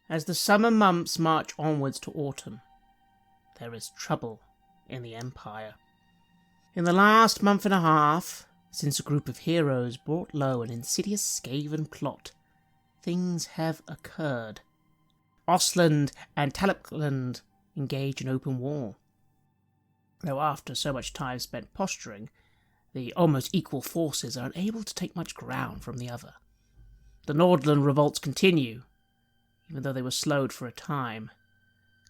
As the summer months march onwards to autumn, there is trouble in the Empire. In the last month and a half, since a group of heroes brought low an insidious Skaven plot, things have occurred. Ostland and Talipland engage in open war. Though after so much time spent posturing, the almost equal forces are unable to take much ground from the other. The Nordland revolts continue, even though they were slowed for a time,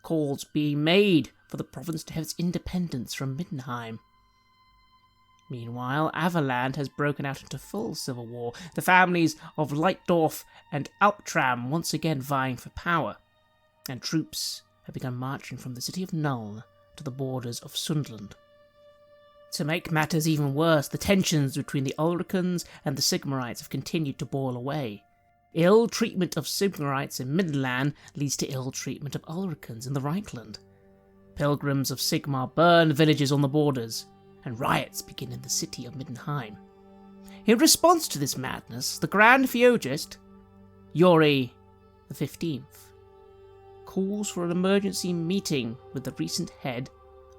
calls being made for the province to have its independence from Middenheim. Meanwhile, Averland has broken out into full civil war, the families of Leitdorf and Alptram once again vying for power, and troops have begun marching from the city of Nuln to the borders of Sundland. To make matters even worse, the tensions between the Ulricans and the Sigmarites have continued to boil away. Ill treatment of Sigmarites in Middenland leads to ill treatment of Ulricans in the Reichland. Pilgrims of Sigmar burn villages on the borders, and riots begin in the city of Middenheim. In response to this madness, the Grand Theogist, Yori XV, calls for an emergency meeting with the recent head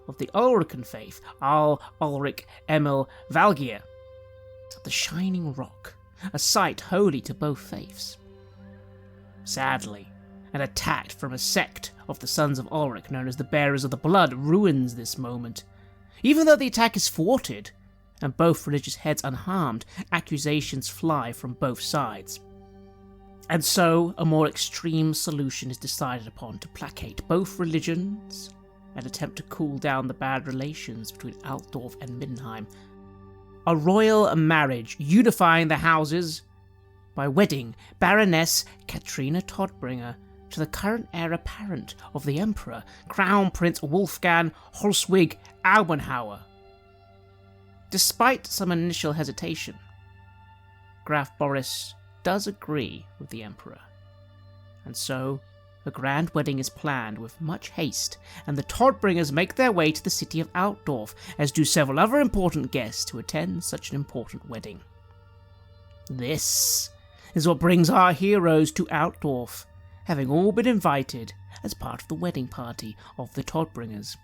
of the Ulrican faith, Ulrich Emil Valgier, at the Shining Rock, a site holy to both faiths. Sadly, an attack from a sect of the Sons of Ulrich known as the Bearers of the Blood ruins this moment. Even though the attack is thwarted, and both religious heads unharmed, accusations fly from both sides. And so, a more extreme solution is decided upon to placate both religions and attempt to cool down the bad relations between Altdorf and Middenheim. A royal marriage unifying the houses by wedding Baroness Katrina Todbringer to the current heir apparent of the Emperor, Crown Prince Wolfgang Holswig Aubenhauer. Despite some initial hesitation, Graf Boris does agree with the Emperor, and so a grand wedding is planned with much haste, and the Todbringers make their way to the city of Altdorf, as do several other important guests who attend such an important wedding. This is what brings our heroes to Altdorf, having all been invited as part of the wedding party of the Todbringers.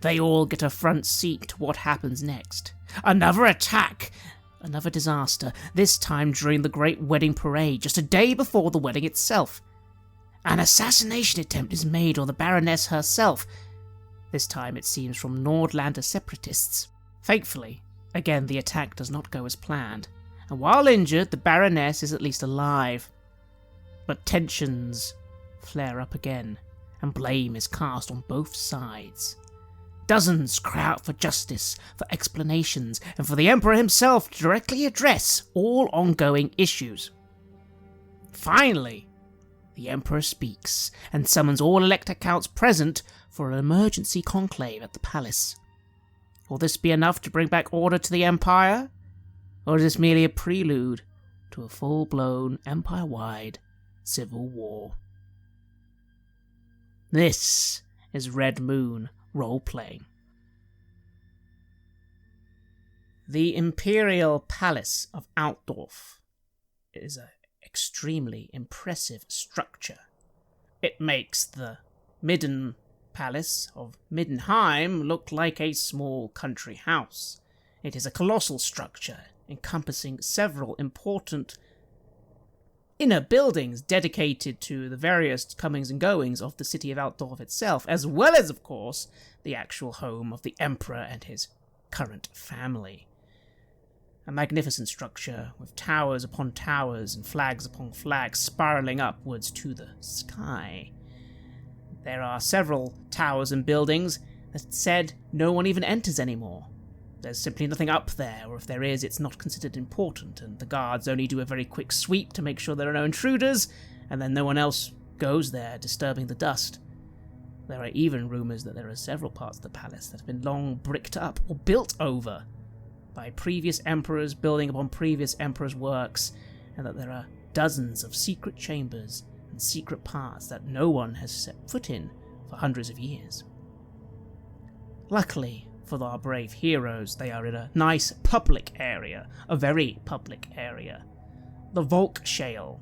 They all get a front seat to what happens next. Another attack! Another disaster, this time during the Great Wedding Parade, just a day before the wedding itself. An assassination attempt is made on the Baroness herself, this time it seems from Nordlander separatists. Thankfully, again the attack does not go as planned, and while injured, the Baroness is at least alive. But tensions flare up again, and blame is cast on both sides. Dozens cry out for justice, for explanations, and for the Emperor himself to directly address all ongoing issues. Finally, the Emperor speaks, and summons all elector counts present for an emergency conclave at the palace. Will this be enough to bring back order to the Empire? Or is this merely a prelude to a full-blown, empire-wide civil war? This is Red Moon Role-Playing. The Imperial Palace of Altdorf is an extremely impressive structure. It makes the Midden Palace of Middenheim look like a small country house. It is a colossal structure encompassing several important inner buildings dedicated to the various comings and goings of the city of Altdorf itself, as well as, of course, the actual home of the Emperor and his current family. A magnificent structure with towers upon towers and flags upon flags spiraling upwards to the sky. There are several towers and buildings that said no one even enters anymore. There's simply nothing up there, or if there is, it's not considered important, and the guards only do a very quick sweep to make sure there are no intruders, and then no one else goes there, disturbing the dust. There are even rumours that there are several parts of the palace that have been long bricked up or built over by previous emperors building upon previous emperors' works, and that there are dozens of secret chambers and secret parts that no one has set foot in for hundreds of years. Luckily for our brave heroes, they are in a nice public area, a very public area. The Volkshale.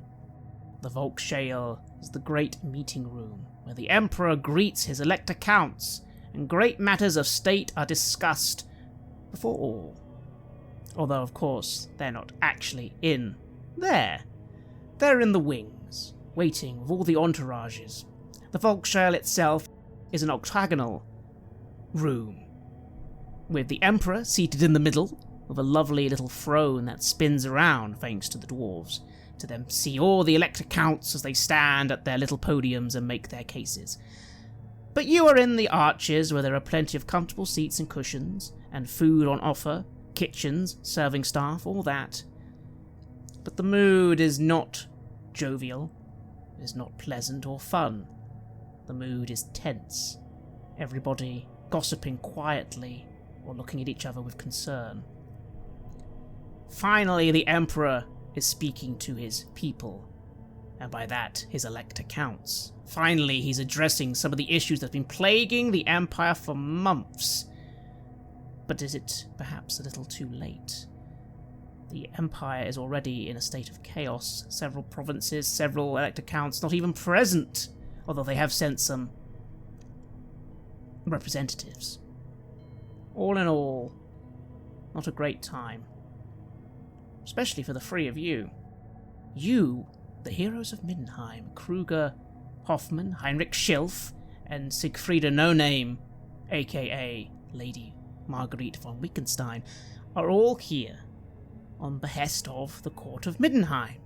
The Volkshalle is the great meeting room, where the Emperor greets his elector counts, and great matters of state are discussed before all. Although, of course, they're not actually in there. They're in the wings, waiting with all the entourages. The Volkshalle itself is an octagonal room, with the Emperor seated in the middle, with a lovely little throne that spins around thanks to the dwarves, to them see all the elector counts as they stand at their little podiums and make their cases. But you are in the arches, where there are plenty of comfortable seats and cushions, and food on offer, kitchens, serving staff, all that. But the mood is not jovial, is not pleasant or fun. The mood is tense, everybody gossiping quietly or looking at each other with concern. Finally, the Emperor is speaking to his people, and by that, his elector counts. Finally, he's addressing some of the issues that have been plaguing the Empire for months. But is it perhaps a little too late? The Empire is already in a state of chaos. Several provinces, several elector counts not even present, although they have sent some representatives. All in all, not a great time. Especially for the three of you. You, the heroes of Middenheim, Kruger, Hoffman, Heinrich Schilf, and Siegfrieda No-Name, aka Lady Marguerite von Wittgenstein, are all here on behest of the court of Middenheim.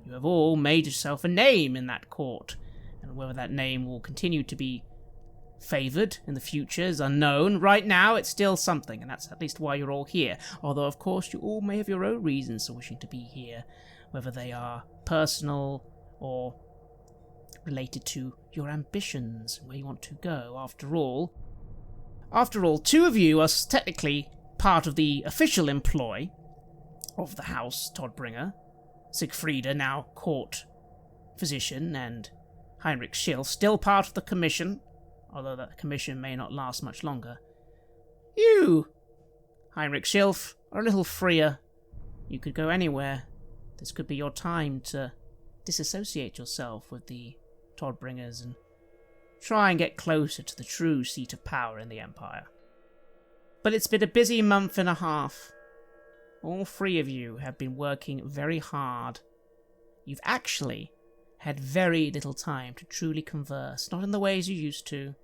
You have all made yourself a name in that court, and whether that name will continue to be favoured in the future is unknown. Right now, it's still something, and that's at least why you're all here. Although, of course, you all may have your own reasons for wishing to be here, whether they are personal or related to your ambitions and where you want to go. After all, two of you are technically part of the official employ of the House Todbringer. Siegfrieda, now court physician, and Heinrich Schilf, still part of the commission, although that commission may not last much longer. You, Heinrich Schilf, are a little freer. You could go anywhere. This could be your time to disassociate yourself with the Todbringers and try and get closer to the true seat of power in the Empire. But it's been a busy month and a half. All three of you have been working very hard. You've actually had very little time to truly converse, not in the ways you used to.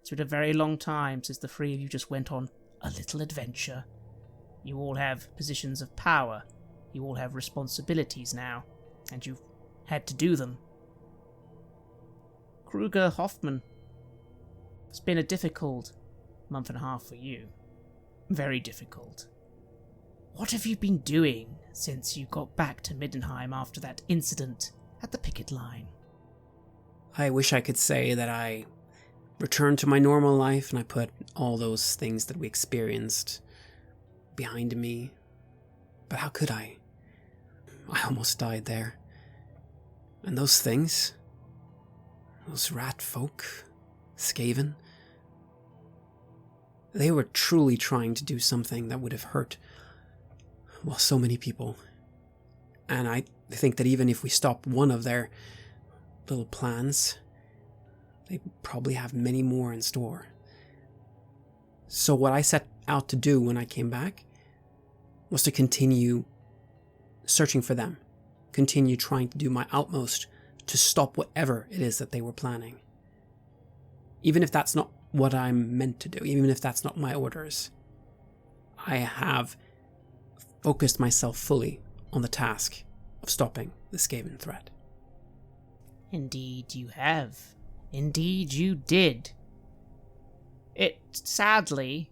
It's been a very long time since the three of you just went on a little adventure. You all have positions of power. You all have responsibilities now, and you've had to do them. Kruger Hoffman, it's been a difficult month and a half for you. Very difficult. What have you been doing since you got back to Middenheim after that incident at the picket line? I wish I could say that I returned to my normal life and I put all those things that we experienced behind me. But how could I? I almost died there. And those things, those rat folk, Skaven, they were truly trying to do something that would have hurt, well, so many people. And I think that even if we stop one of their little plans, they probably have many more in store. So what I set out to do when I came back was to continue searching for them, continue trying to do my utmost to stop whatever it is that they were planning. Even if that's not what I'm meant to do, even if that's not my orders, I have focused myself fully on the task of stopping the Skaven threat. Indeed you have. Indeed you did. It, sadly,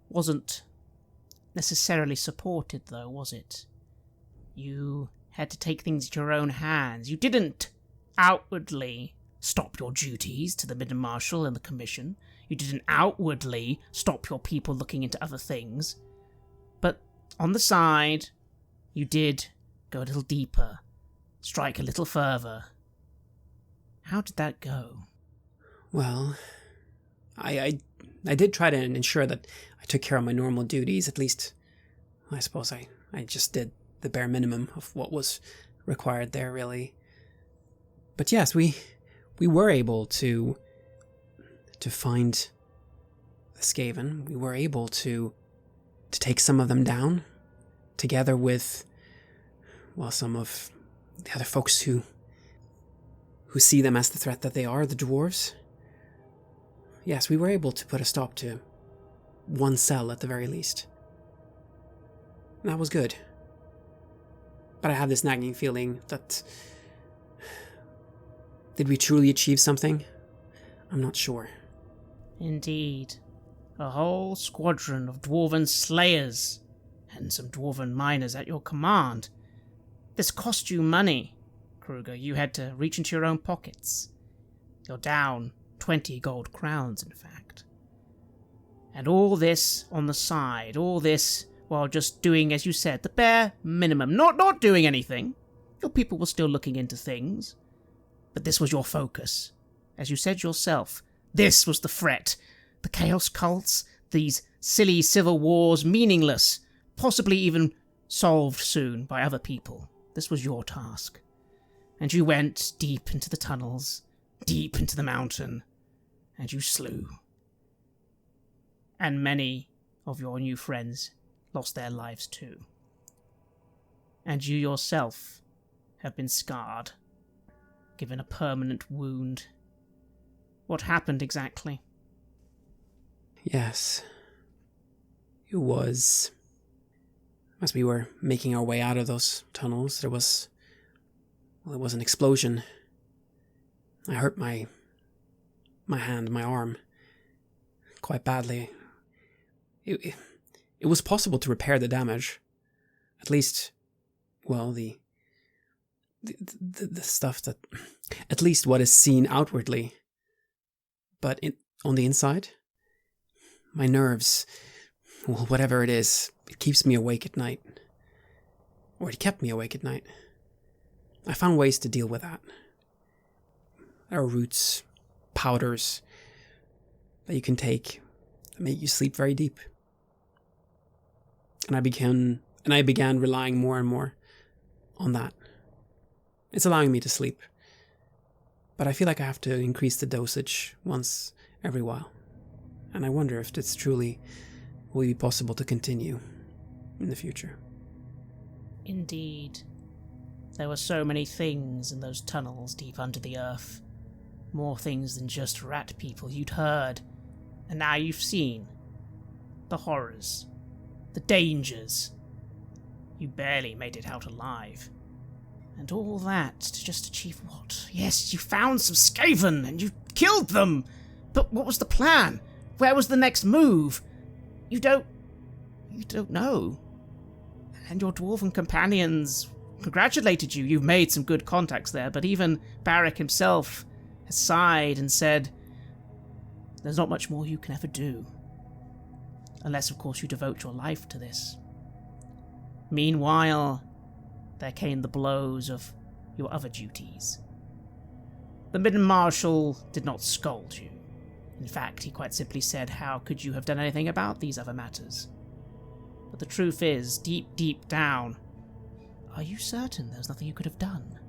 wasn't necessarily supported, though, was it? You had to take things into your own hands. You didn't outwardly stop your duties to the Midden Marshal and the Commission. You didn't outwardly stop your people looking into other things. But on the side, you did go a little deeper, strike a little further. How did that go? Well, I did try to ensure that I took care of my normal duties. At least, I suppose I just did the bare minimum of what was required there, really. But yes, we were able to find the Skaven. We were able to take some of them down, together with, well, some of the other folks who see them as the threat that they are, the dwarves. Yes, we were able to put a stop to one cell at the very least. And that was good. But I have this nagging feeling that... Did we truly achieve something? I'm not sure. Indeed. A whole squadron of dwarven slayers, and some dwarven miners at your command. This cost you money, Kruger. You had to reach into your own pockets. You're down 20 gold crowns, in fact. And all this on the side, all this while just doing, as you said, the bare minimum. Not doing anything. Your people were still looking into things. But this was your focus. As you said yourself, this was the threat. The chaos cults, these silly civil wars, meaningless, possibly even solved soon by other people. This was your task. And you went deep into the tunnels, deep into the mountain, and you slew. And many of your new friends lost their lives too. And you yourself have been scarred, given a permanent wound. What happened exactly? Yes. It was... As we were making our way out of those tunnels, there was an explosion. I hurt my hand, my arm, quite badly. It was possible to repair the damage. At least, well, the stuff that... At least what is seen outwardly. But on the inside, my nerves, well, whatever it is, it keeps me awake at night. Or it kept me awake at night. I found ways to deal with that. There are roots, powders that you can take that make you sleep very deep. And I began relying more and more on that. It's allowing me to sleep. But I feel like I have to increase the dosage once every while. And I wonder if it's truly will be possible to continue in the future. Indeed. There were so many things in those tunnels deep under the earth. More things than just rat people you'd heard. And now you've seen. The horrors. The dangers. You barely made it out alive. And all that to just achieve what? Yes, you found some Skaven and you killed them! But what was the plan? Where was the next move? You don't know. And your dwarven companions congratulated you. You've made some good contacts there, but even Barey himself has sighed and said, there's not much more you can ever do. Unless, of course, you devote your life to this. Meanwhile, there came the blows of your other duties. The Midden Marshal did not scold you. In fact, he quite simply said, how could you have done anything about these other matters? But the truth is, deep down, are you certain there was nothing you could have done?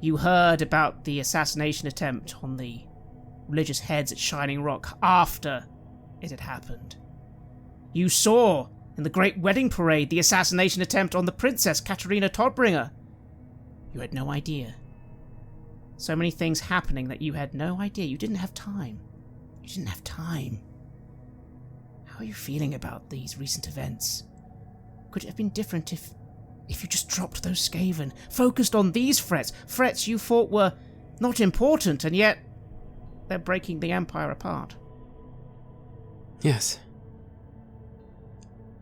You heard about the assassination attempt on the religious heads at Shining Rock after it had happened. You saw in the Great Wedding Parade the assassination attempt on the Princess Katerina Todbringer. You had no idea. So many things happening that you had no idea. You didn't have time. You didn't have time. How are you feeling about these recent events? Could it have been different if you just dropped those Skaven, focused on these threats you thought were not important, and yet they're breaking the Empire apart? Yes.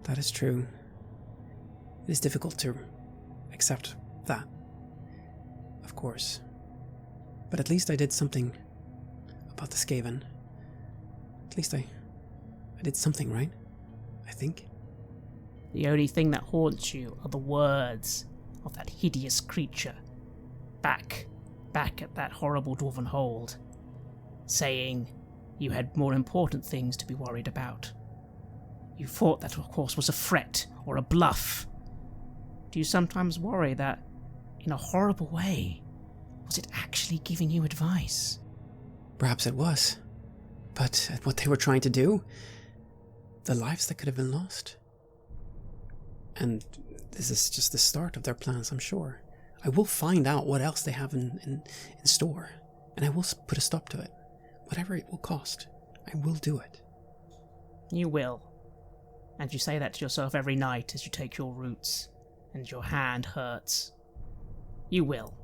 That is true. It is difficult to accept that, of course. But at least I did something about the Skaven. At least I did something, right? I think. The only thing that haunts you are the words of that hideous creature back at that horrible dwarven hold, saying you had more important things to be worried about. You thought that, of course, was a threat or a bluff. Do you sometimes worry that, in a horrible way, Was it actually giving you advice? Perhaps it was. But at what they were trying to do, the lives that could have been lost. And this is just the start of their plans, I'm sure. I will find out what else they have in store, and I will put a stop to it. Whatever it will cost, I will do it. You will. And you say that to yourself every night as you take your roots, and your hand hurts. You will.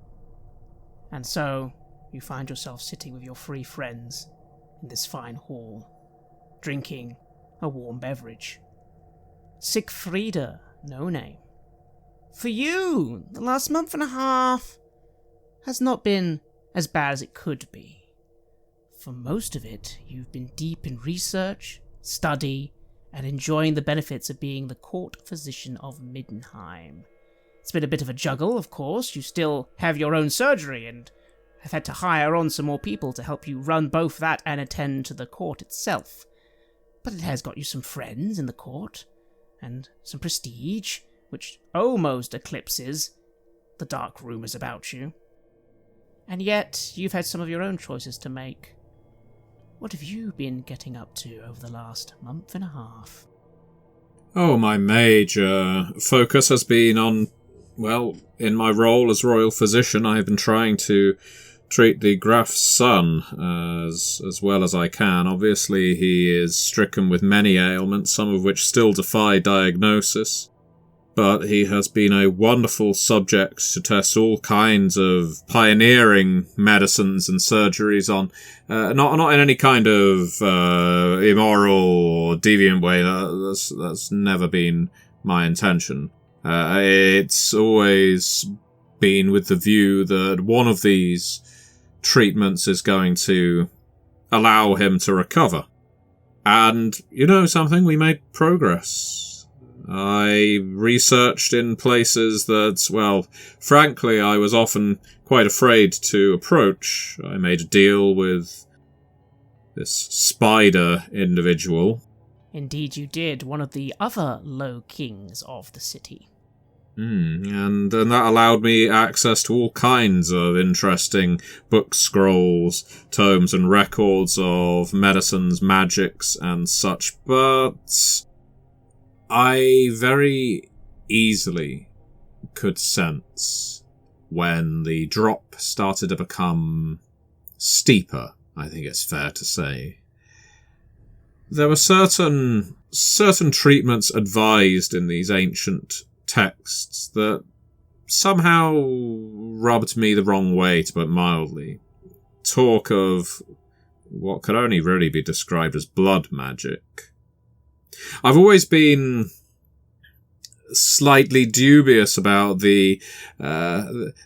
And so, you find yourself sitting with your 3 friends in this fine hall, drinking a warm beverage. Siegfrieda, no name. For you, the last month and a half has not been as bad as it could be. For most of it, you've been deep in research, study, and enjoying the benefits of being the court physician of Middenheim. It's been a bit of a juggle, of course. You still have your own surgery and have had to hire on some more people to help you run both that and attend to the court itself. But it has got you some friends in the court, and some prestige, which almost eclipses the dark rumours about you. And yet, you've had some of your own choices to make. What have you been getting up to over the last month and a half? Oh, my major focus has been on, well, in my role as royal physician, I have been trying to treat the Graf's son as well as I can. Obviously, he is stricken with many ailments, some of which still defy diagnosis. But he has been a wonderful subject to test all kinds of pioneering medicines and surgeries on. Not in any kind of immoral or deviant way. That's never been my intention. It's always been with the view that one of these treatments is going to allow him to recover. And you know something? We made progress. I researched in places that, well, frankly, I was often quite afraid to approach. I made a deal with this spider individual. Indeed you did, one of the other low kings of the city. And that allowed me access to all kinds of interesting book scrolls, tomes and records of medicines, magics and such, but I very easily could sense when the drop started to become steeper, I think it's fair to say. There were certain treatments advised in these ancient texts that somehow rubbed me the wrong way, to put it mildly. Talk of what could only really be described as blood magic. I've always been slightly dubious about the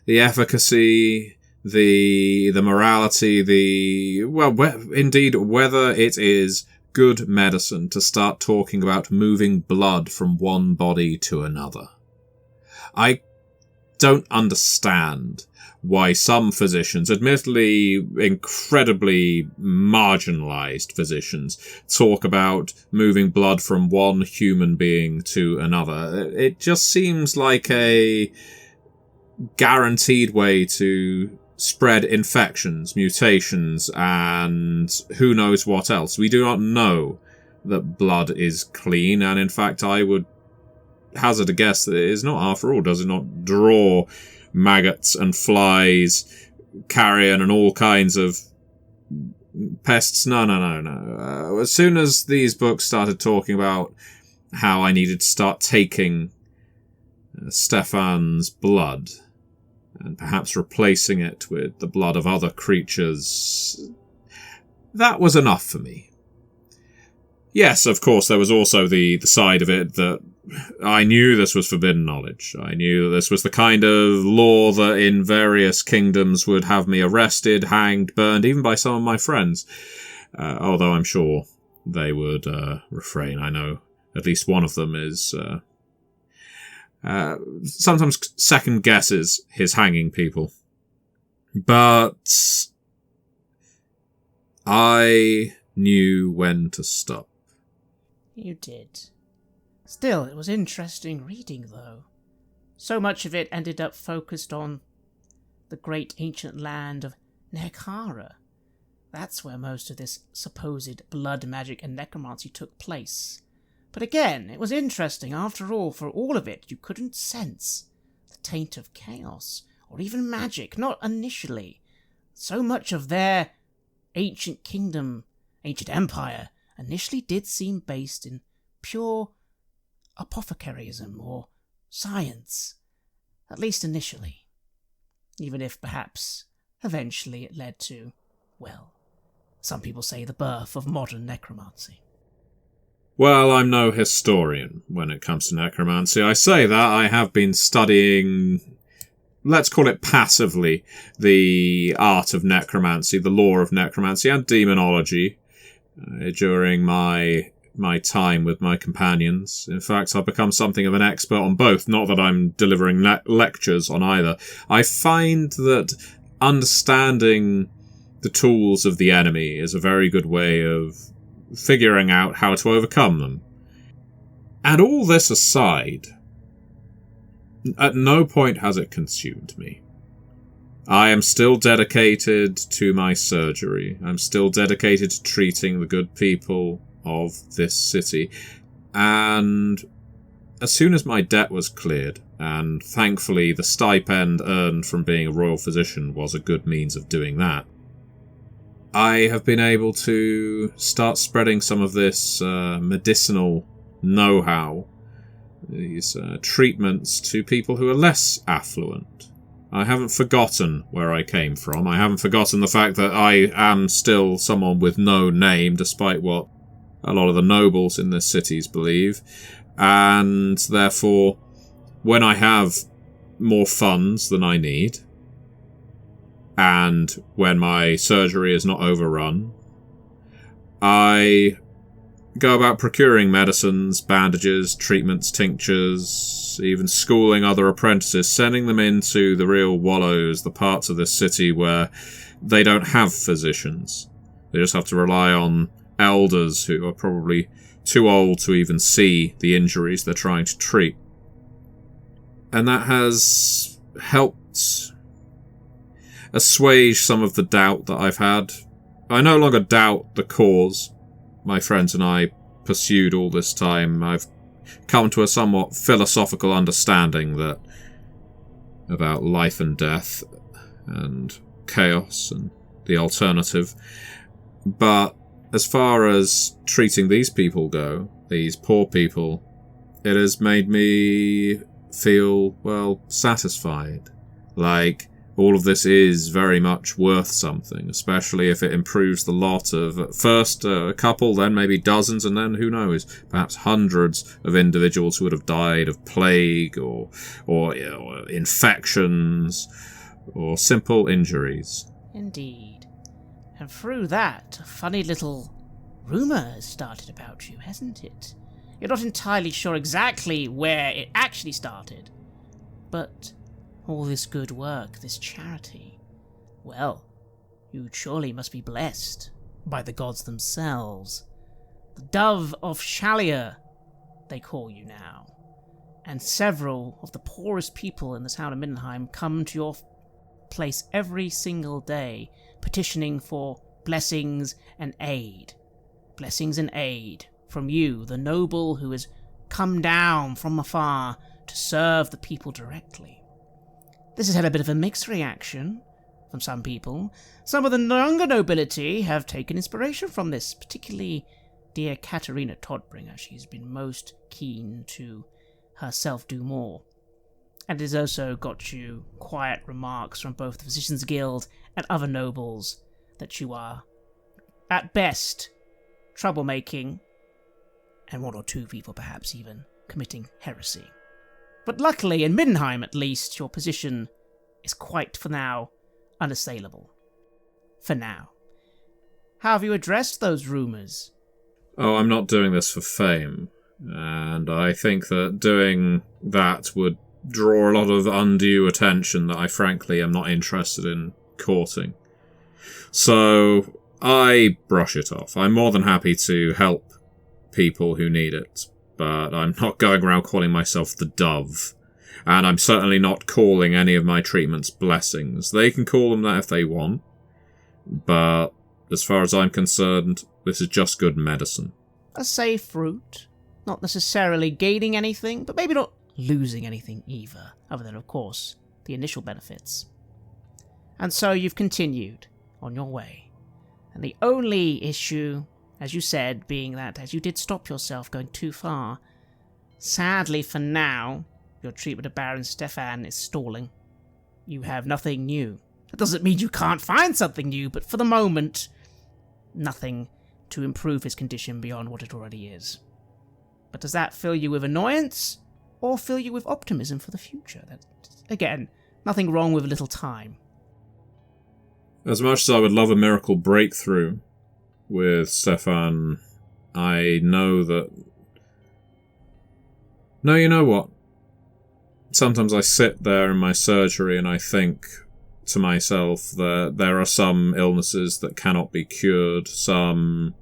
efficacy, the morality, indeed whether it is good medicine to start talking about moving blood from one body to another. I don't understand why some physicians, admittedly incredibly marginalized physicians, talk about moving blood from one human being to another. It just seems like a guaranteed way to spread infections, mutations, and who knows what else. We do not know that blood is clean, and in fact I would hazard a guess that it is not, after all. Does it not draw maggots and flies, carrion and all kinds of pests? No. As soon as these books started talking about how I needed to start taking Stefan's blood and perhaps replacing it with the blood of other creatures, that was enough for me. Yes, of course, there was also the side of it that I knew this was forbidden knowledge. I knew that this was the kind of law that in various kingdoms would have me arrested, hanged, burned, even by some of my friends. Although I'm sure they would refrain. I know at least one of them is sometimes second guesses his hanging people. But I knew when to stop. You did. Still, it was interesting reading, though. So much of it ended up focused on the great ancient land of Nekhara. That's where most of this supposed blood magic and necromancy took place. But again, it was interesting. After all, for all of it, you couldn't sense the taint of chaos, or even magic, not initially. So much of their ancient kingdom, ancient empire, initially did seem based in pure apothecarism or science, at least initially. Even if perhaps eventually it led to, well, some people say the birth of modern necromancy. Well, I'm no historian when it comes to necromancy. I say that I have been studying, let's call it passively, the art of necromancy, the lore of necromancy, and demonology during my time with my companions. In fact, I've become something of an expert on both, not that I'm delivering lectures on either. I find that understanding the tools of the enemy is a very good way of figuring out how to overcome them. And all this aside, at no point has it consumed me. I am still dedicated to my surgery. I'm still dedicated to treating the good people of this city. And as soon as my debt was cleared, and thankfully the stipend earned from being a royal physician was a good means of doing that, I have been able to start spreading some of this medicinal know-how, these treatments to people who are less affluent. I haven't forgotten where I came from. I haven't forgotten the fact that I am still someone with no name, despite what a lot of the nobles in this cities believe. And therefore, when I have more funds than I need, and when my surgery is not overrun, I go about procuring medicines, bandages, treatments, tinctures, even schooling other apprentices, sending them into the real wallows, the parts of this city where they don't have physicians. They just have to rely on elders who are probably too old to even see the injuries they're trying to treat. And that has helped assuage some of the doubt that I've had. I no longer doubt the cause my friends and I pursued all this time. I've come to a somewhat philosophical understanding that about life and death and chaos and the alternative. But as far as treating these people go, these poor people, it has made me feel, well, satisfied. Like, all of this is very much worth something, especially if it improves the lot of, at first, a couple, then maybe dozens, and then, who knows, perhaps hundreds of individuals who would have died of plague or infections or simple injuries. Indeed. And through that, a funny little rumour has started about you, hasn't it? You're not entirely sure exactly where it actually started, but all this good work, this charity, well, you surely must be blessed by the gods themselves. The Dove of Shalier, they call you now. And several of the poorest people in the town of Middenheim come to your place every single day, petitioning for blessings and aid. Blessings and aid from you, the noble who has come down from afar to serve the people directly. This has had a bit of a mixed reaction from some people. Some of the younger nobility have taken inspiration from this, particularly dear Katerina Todbringer. She's been most keen to herself do more. And it has also got you quiet remarks from both the Physicians Guild and other nobles that you are, at best, troublemaking, and one or two people perhaps even committing heresy. But luckily, in Middenheim at least, your position is quite, for now, unassailable. For now. How have you addressed those rumours? Oh, I'm not doing this for fame. And I think that doing that would draw a lot of undue attention that I frankly am not interested in courting. So I brush it off. I'm more than happy to help people who need it, but I'm not going around calling myself the Dove. And I'm certainly not calling any of my treatments blessings. They can call them that if they want. But as far as I'm concerned, this is just good medicine. A safe route. Not necessarily gaining anything, but maybe not losing anything either, other than, of course, the initial benefits. And so you've continued on your way. And the only issue, as you said, being that as you did stop yourself going too far, sadly for now, your treatment of Baron Stefan is stalling. You have nothing new. That doesn't mean you can't find something new, but for the moment, nothing to improve his condition beyond what it already is. But does that fill you with annoyance, or fill you with optimism for the future? Again, nothing wrong with a little time. As much as I would love a miracle breakthrough with Stefan, I know that... No, you know what? Sometimes I sit there in my surgery and I think to myself that there are some illnesses that cannot be cured, some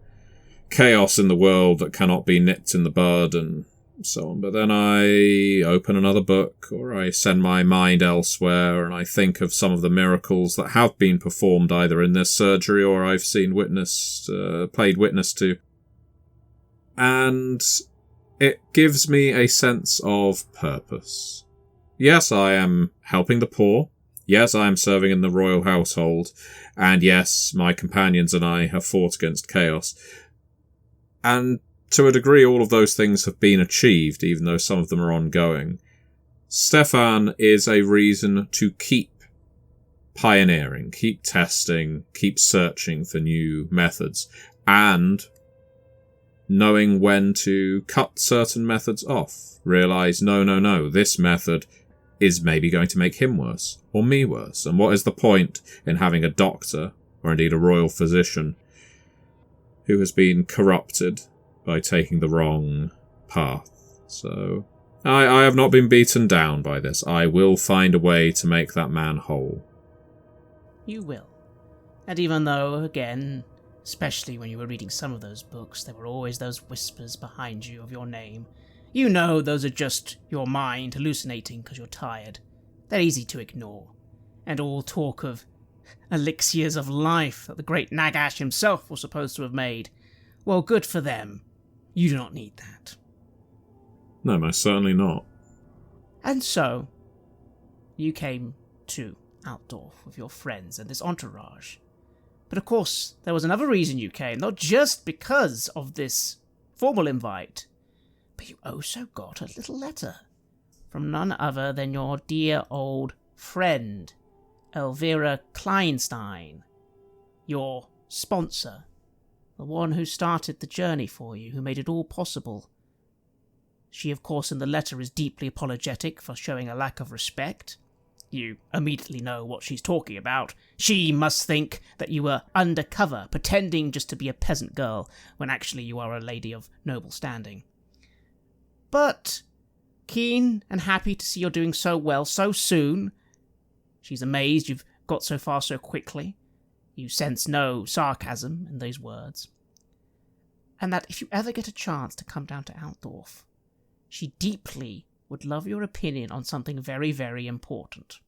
chaos in the world that cannot be nipped in the bud, and so on. But then I open another book, or I send my mind elsewhere, and I think of some of the miracles that have been performed either in this surgery or I've seen played witness to. And it gives me a sense of purpose. Yes, I am helping the poor. Yes, I am serving in the royal household. And yes, my companions and I have fought against chaos. And to a degree, all of those things have been achieved, even though some of them are ongoing. Stefan is a reason to keep pioneering, keep testing, keep searching for new methods, and knowing when to cut certain methods off. Realise, no, this method is maybe going to make him worse, or me worse. And what is the point in having a doctor, or indeed a royal physician, who has been corrupted by taking the wrong path? So, I have not been beaten down by this. I will find a way to make that man whole. You will. And even though, again, especially when you were reading some of those books, there were always those whispers behind you of your name. You know those are just your mind hallucinating because you're tired. They're easy to ignore. And all talk of elixirs of life that the great Nagash himself was supposed to have made. Well, good for them. You do not need that. No, most certainly not. And so, you came to Altdorf with your friends and this entourage. But of course, there was another reason you came, not just because of this formal invite, but you also got a little letter from none other than your dear old friend, Elvira Kleinstein, your sponsor, the one who started the journey for you, who made it all possible. She, of course, in the letter is deeply apologetic for showing a lack of respect. You immediately know what she's talking about. She must think that you were undercover, pretending just to be a peasant girl, when actually you are a lady of noble standing. But keen and happy to see you're doing so well so soon. She's amazed you've got so far so quickly. You sense no sarcasm in those words. And that if you ever get a chance to come down to Altdorf, she deeply would love your opinion on something very, very important.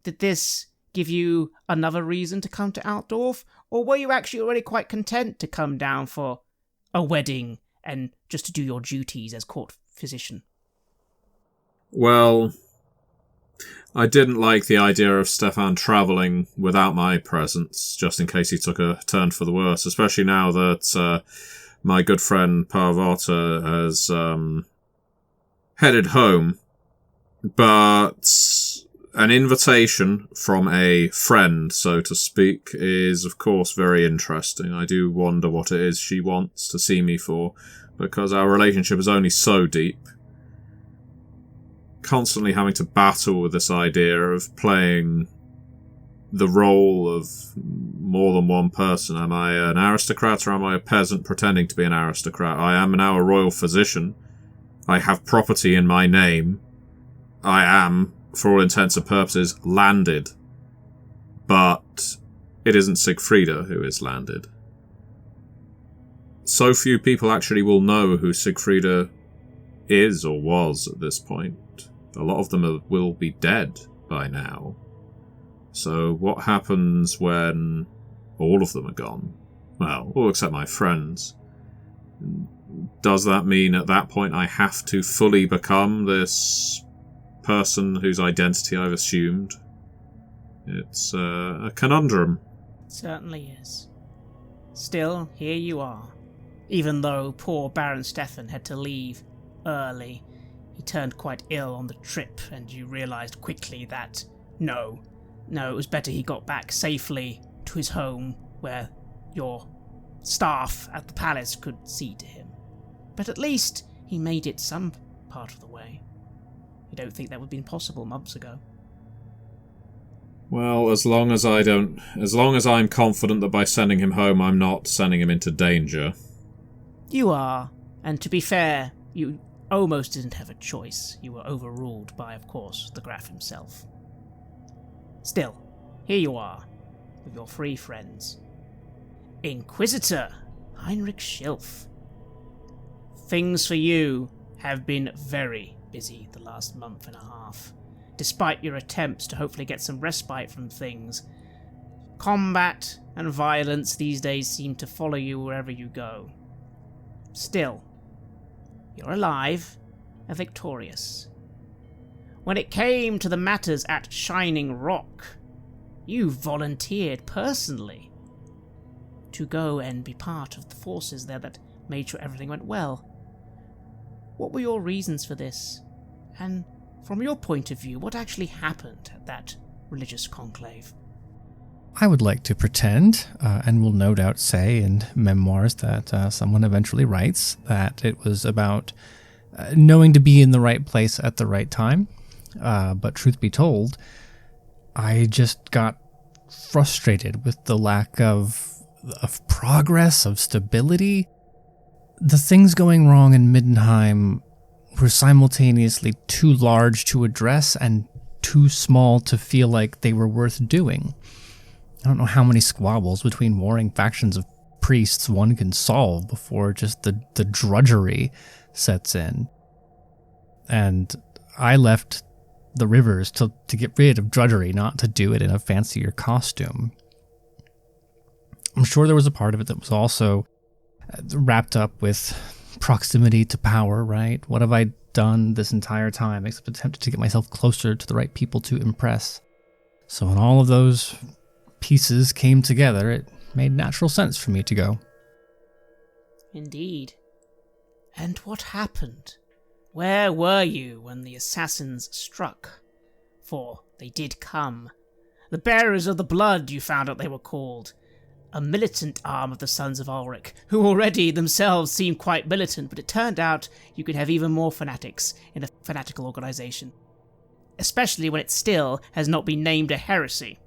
Did this give you another reason to come to Altdorf, or were you actually already quite content to come down for a wedding and just to do your duties as court physician? Well, I didn't like the idea of Stefan travelling without my presence, just in case he took a turn for the worse, especially now that my good friend Parvata has headed home. But an invitation from a friend, so to speak, is of course very interesting. I do wonder what it is she wants to see me for, because our relationship is only so deep. Constantly having to battle with this idea of playing the role of more than one person. Am I an aristocrat or am I a peasant pretending to be an aristocrat? I am now a royal physician. I have property in my name. I am, for all intents and purposes, landed. But it isn't Siegfrieda who is landed. So few people actually will know who Siegfrieda is or was at this point. A lot of them will be dead by now. So what happens when all of them are gone? Well, all except my friends. Does that mean at that point I have to fully become this person whose identity I've assumed? It's a conundrum. It certainly is. Still, here you are. Even though poor Baron Stefan had to leave early, he turned quite ill on the trip, and you realised quickly that no, it was better he got back safely to his home, where your staff at the palace could see to him. But at least he made it some part of the way. You don't think that would have been possible months ago? Well, as long as I'm confident that by sending him home I'm not sending him into danger. You are, and to be fair, you almost didn't have a choice. You were overruled by, of course, the Graf himself. Still, here you are, with your three friends. Inquisitor Heinrich Schilf. Things for you have been very busy the last month and a half. Despite your attempts to hopefully get some respite from things, combat and violence these days seem to follow you wherever you go. Still, you're alive and victorious. When it came to the matters at Shining Rock, you volunteered personally to go and be part of the forces there that made sure everything went well. What were your reasons for this? And from your point of view, what actually happened at that religious conclave? I would like to pretend, and will no doubt say in memoirs that someone eventually writes, that it was about knowing to be in the right place at the right time. But truth be told, I just got frustrated with the lack of progress, of stability. The things going wrong in Middenheim were simultaneously too large to address and too small to feel like they were worth doing. I don't know how many squabbles between warring factions of priests one can solve before just the drudgery sets in. And I left the rivers to get rid of drudgery, not to do it in a fancier costume. I'm sure there was a part of it that was also wrapped up with proximity to power, right? What have I done this entire time except attempt to get myself closer to the right people to impress? So when all of those pieces came together, it made natural sense for me to go. Indeed. And what happened? Where were you when the assassins struck? For they did come. The Bearers of the Blood, you found out they were called. A militant arm of the Sons of Ulrich, who already themselves seemed quite militant, but it turned out you could have even more fanatics in a fanatical organization. Especially when it still has not been named a heresy.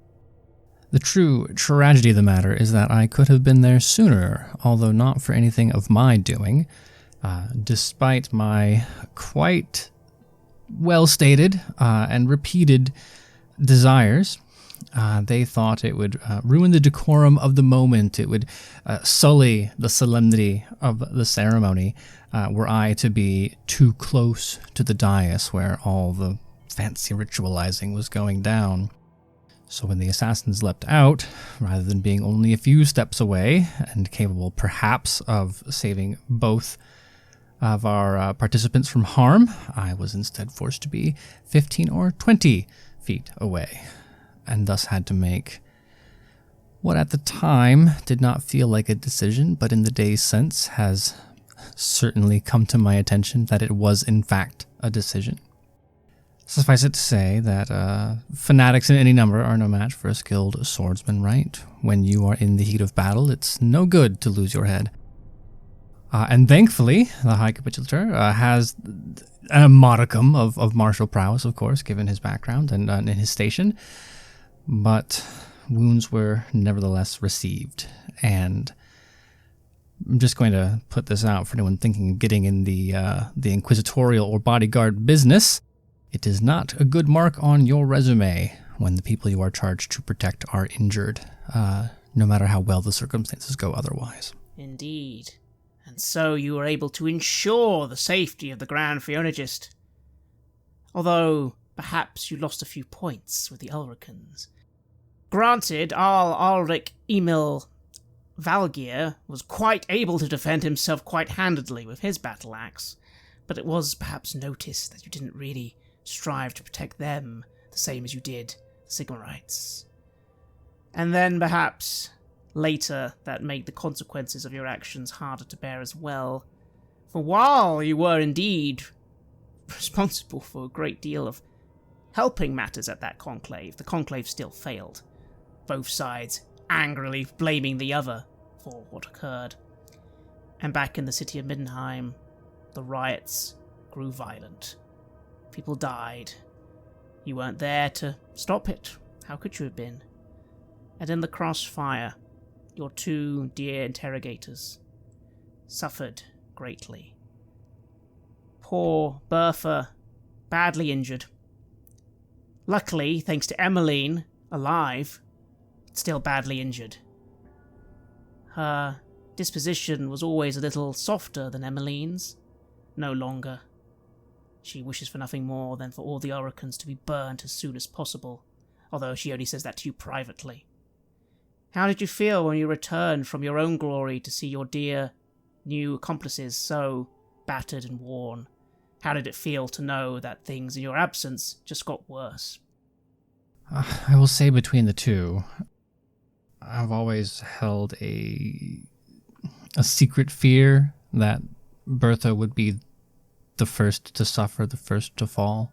The true tragedy of the matter is that I could have been there sooner, although not for anything of my doing. Despite my quite well-stated and repeated desires, they thought it would ruin the decorum of the moment. It would sully the solemnity of the ceremony were I to be too close to the dais where all the fancy ritualizing was going down. So when the assassins leapt out, rather than being only a few steps away and capable perhaps of saving both of our participants from harm, I was instead forced to be 15 or 20 feet away, and thus had to make what at the time did not feel like a decision, but in the days since has certainly come to my attention that it was in fact a decision. Suffice it to say that fanatics in any number are no match for a skilled swordsman, right? When you are in the heat of battle, it's no good to lose your head. And thankfully, the High Capitulator has a modicum of martial prowess, of course, given his background and in his station. But wounds were nevertheless received. And I'm just going to put this out for anyone thinking of getting in the inquisitorial or bodyguard business. It is not a good mark on your resume when the people you are charged to protect are injured, no matter how well the circumstances go otherwise. Indeed. And so you were able to ensure the safety of the Grand Theologist. Although, perhaps you lost a few points with the Ulricans. Granted, Ulrich Emil Valgir was quite able to defend himself quite handedly with his battle axe, but it was perhaps noticed that you didn't really strive to protect them the same as you did the Sigmarites. And then perhaps later that made the consequences of your actions harder to bear as well. For while you were indeed responsible for a great deal of helping matters at that conclave, the conclave still failed, both sides angrily blaming the other for what occurred. And back in the city of Middenheim, the riots grew violent. People died. You weren't there to stop it. How could you have been? And in the crossfire, your two dear interrogators suffered greatly. Poor Bertha, badly injured. Luckily, thanks to Emmeline, alive, but still badly injured. Her disposition was always a little softer than Emmeline's. No longer. She wishes for nothing more than for all the Ulricans to be burnt as soon as possible, although she only says that to you privately. How did you feel when you returned from your own glory to see your dear new accomplices so battered and worn? How did it feel to know that things in your absence just got worse? I will say between the two, I've always held a secret fear that Bertha would be the first to suffer, the first to fall.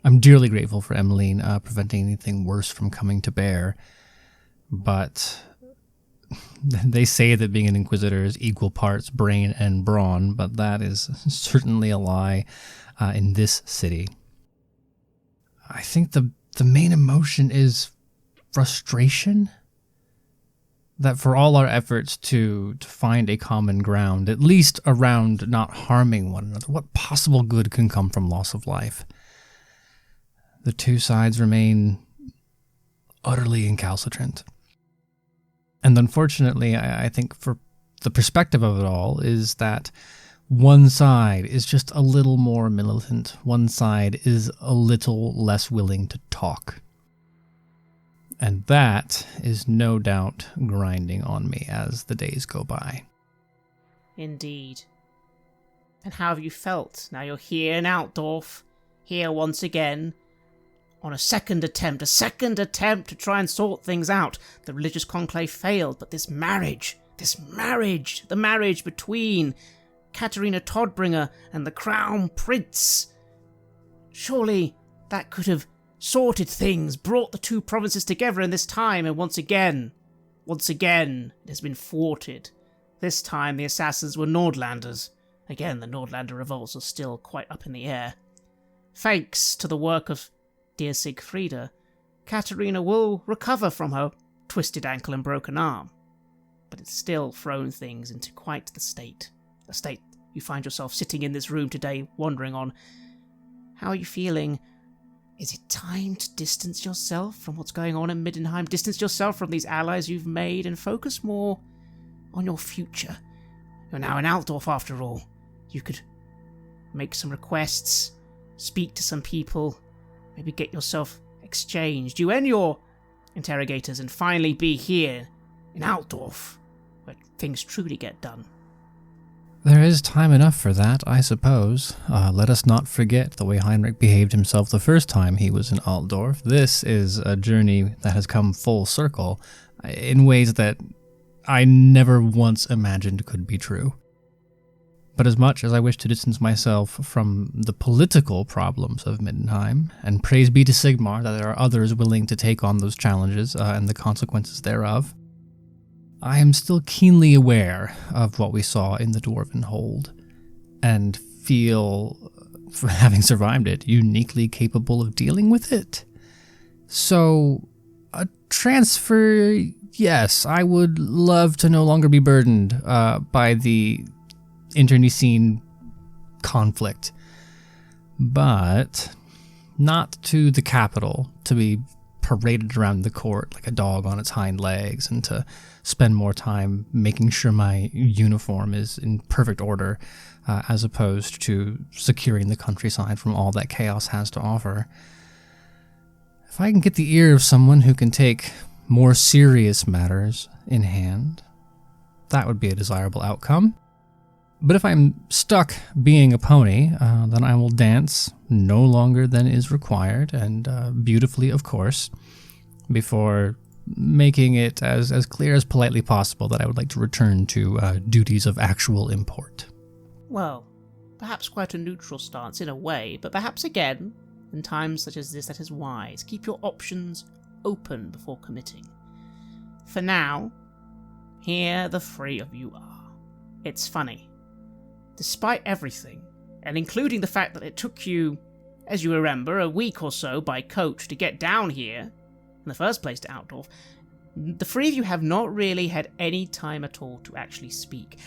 I'm dearly grateful for Emmeline preventing anything worse from coming to bear, but they say that being an Inquisitor is equal parts brain and brawn, but that is certainly a lie in this city. I think the main emotion is frustration. That for all our efforts to find a common ground, at least around not harming one another, what possible good can come from loss of life? The two sides remain utterly incalcitrant. And unfortunately, I think for the perspective of it all is that one side is just a little more militant. One side is a little less willing to talk. And that is no doubt grinding on me as the days go by. Indeed. And how have you felt? Now you're here in Altdorf, here once again, on a second attempt to try and sort things out. The religious conclave failed, but the marriage between Katerina Todbringer and the Crown Prince, surely that could have sorted things, brought the two provinces together in this time, and once again, it has been thwarted. This time the assassins were Nordlanders. Again, the Nordlander revolts are still quite up in the air. Thanks to the work of dear Siegfrieda, Katerina will recover from her twisted ankle and broken arm, but it's still thrown things into quite a state you find yourself sitting in this room today wondering on. How are you feeling? Is it time to distance yourself from what's going on in Middenheim? Distance yourself from these allies you've made and focus more on your future. You're now in Altdorf after all. You could make some requests, speak to some people, maybe get yourself exchanged. You and your interrogators and finally be here in Altdorf, where things truly get done. There is time enough for that, I suppose. Let us not forget the way Heinrich behaved himself the first time he was in Altdorf. This is a journey that has come full circle in ways that I never once imagined could be true. But as much as I wish to distance myself from the political problems of Middenheim, and praise be to Sigmar that there are others willing to take on those challenges and the consequences thereof, I am still keenly aware of what we saw in the Dwarven Hold, and feel, for having survived it, uniquely capable of dealing with it. So, a transfer, yes, I would love to no longer be burdened by the internecine conflict, but not to the capital, to be paraded around the court like a dog on its hind legs, and to spend more time making sure my uniform is in perfect order, as opposed to securing the countryside from all that chaos has to offer. If I can get the ear of someone who can take more serious matters in hand, that would be a desirable outcome. But if I'm stuck being a pony, then I will dance no longer than is required, and beautifully, of course, before making it as clear as politely possible that I would like to return to duties of actual import. Well, perhaps quite a neutral stance in a way, but perhaps again, in times such as this, that is wise. Keep your options open before committing. For now, here the three of you are. It's funny. Despite everything, and including the fact that it took you, as you remember, a week or so by coach to get down here, in the first place to Altdorf, the three of you have not really had any time at all to actually speak.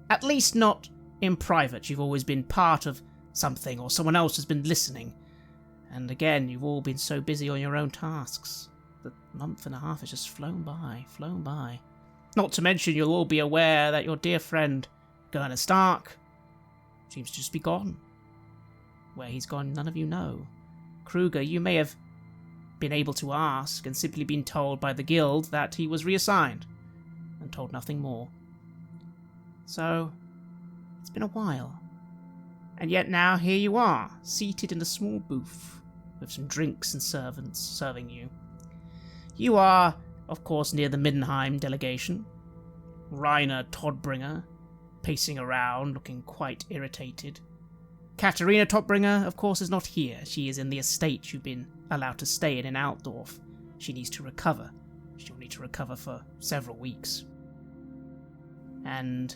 At least not in private. You've always been part of something, or someone else has been listening. And again, you've all been so busy on your own tasks. The month and a half has just flown by. Not to mention you'll all be aware that your dear friend, Gurner Stark, seems to just be gone. Where he's gone, none of you know. Kruger, you may have been able to ask and simply been told by the guild that he was reassigned, and told nothing more. So, it's been a while. And yet now here you are, seated in a small booth, with some drinks and servants serving you. You are, of course, near the Middenheim delegation. Rainer Todbringer, pacing around, looking quite irritated. Katerina Todbringer, of course, is not here. She is in the estate you've been allowed to stay in Altdorf. She needs to recover. She'll need to recover for several weeks. And,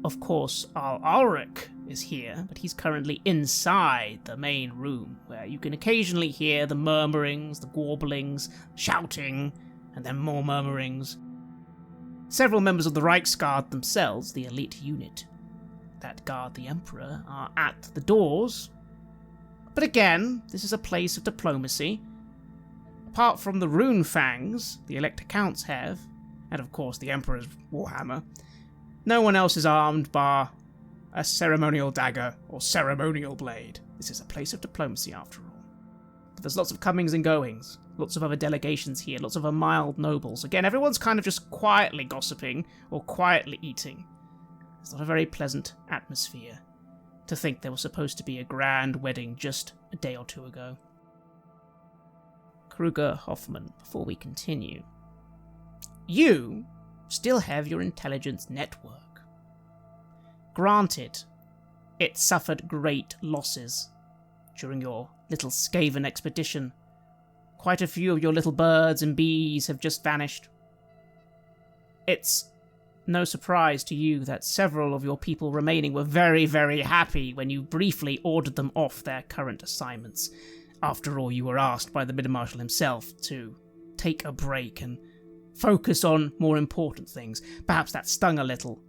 of course, Ulrich is here, but he's currently inside the main room, where you can occasionally hear the murmurings, the warblings, shouting, and then more murmurings. Several members of the Reichsguard themselves, the elite unit that guard the Emperor, are at the doors. But again, this is a place of diplomacy. Apart from the rune fangs the Elector Counts have, and of course the Emperor's Warhammer, no one else is armed bar a ceremonial dagger or ceremonial blade. This is a place of diplomacy after all. But there's lots of comings and goings. Lots of other delegations here, lots of mild nobles. Again, everyone's kind of just quietly gossiping or quietly eating. It's not a very pleasant atmosphere. To think there was supposed to be a grand wedding just a day or two ago. Kruger Hoffman, before we continue. You still have your intelligence network. Granted, it suffered great losses during your little Skaven expedition. Quite a few of your little birds and bees have just vanished. It's no surprise to you that several of your people remaining were very, very happy when you briefly ordered them off their current assignments. After all, you were asked by the Middenmarshal himself to take a break and focus on more important things. Perhaps that stung a little,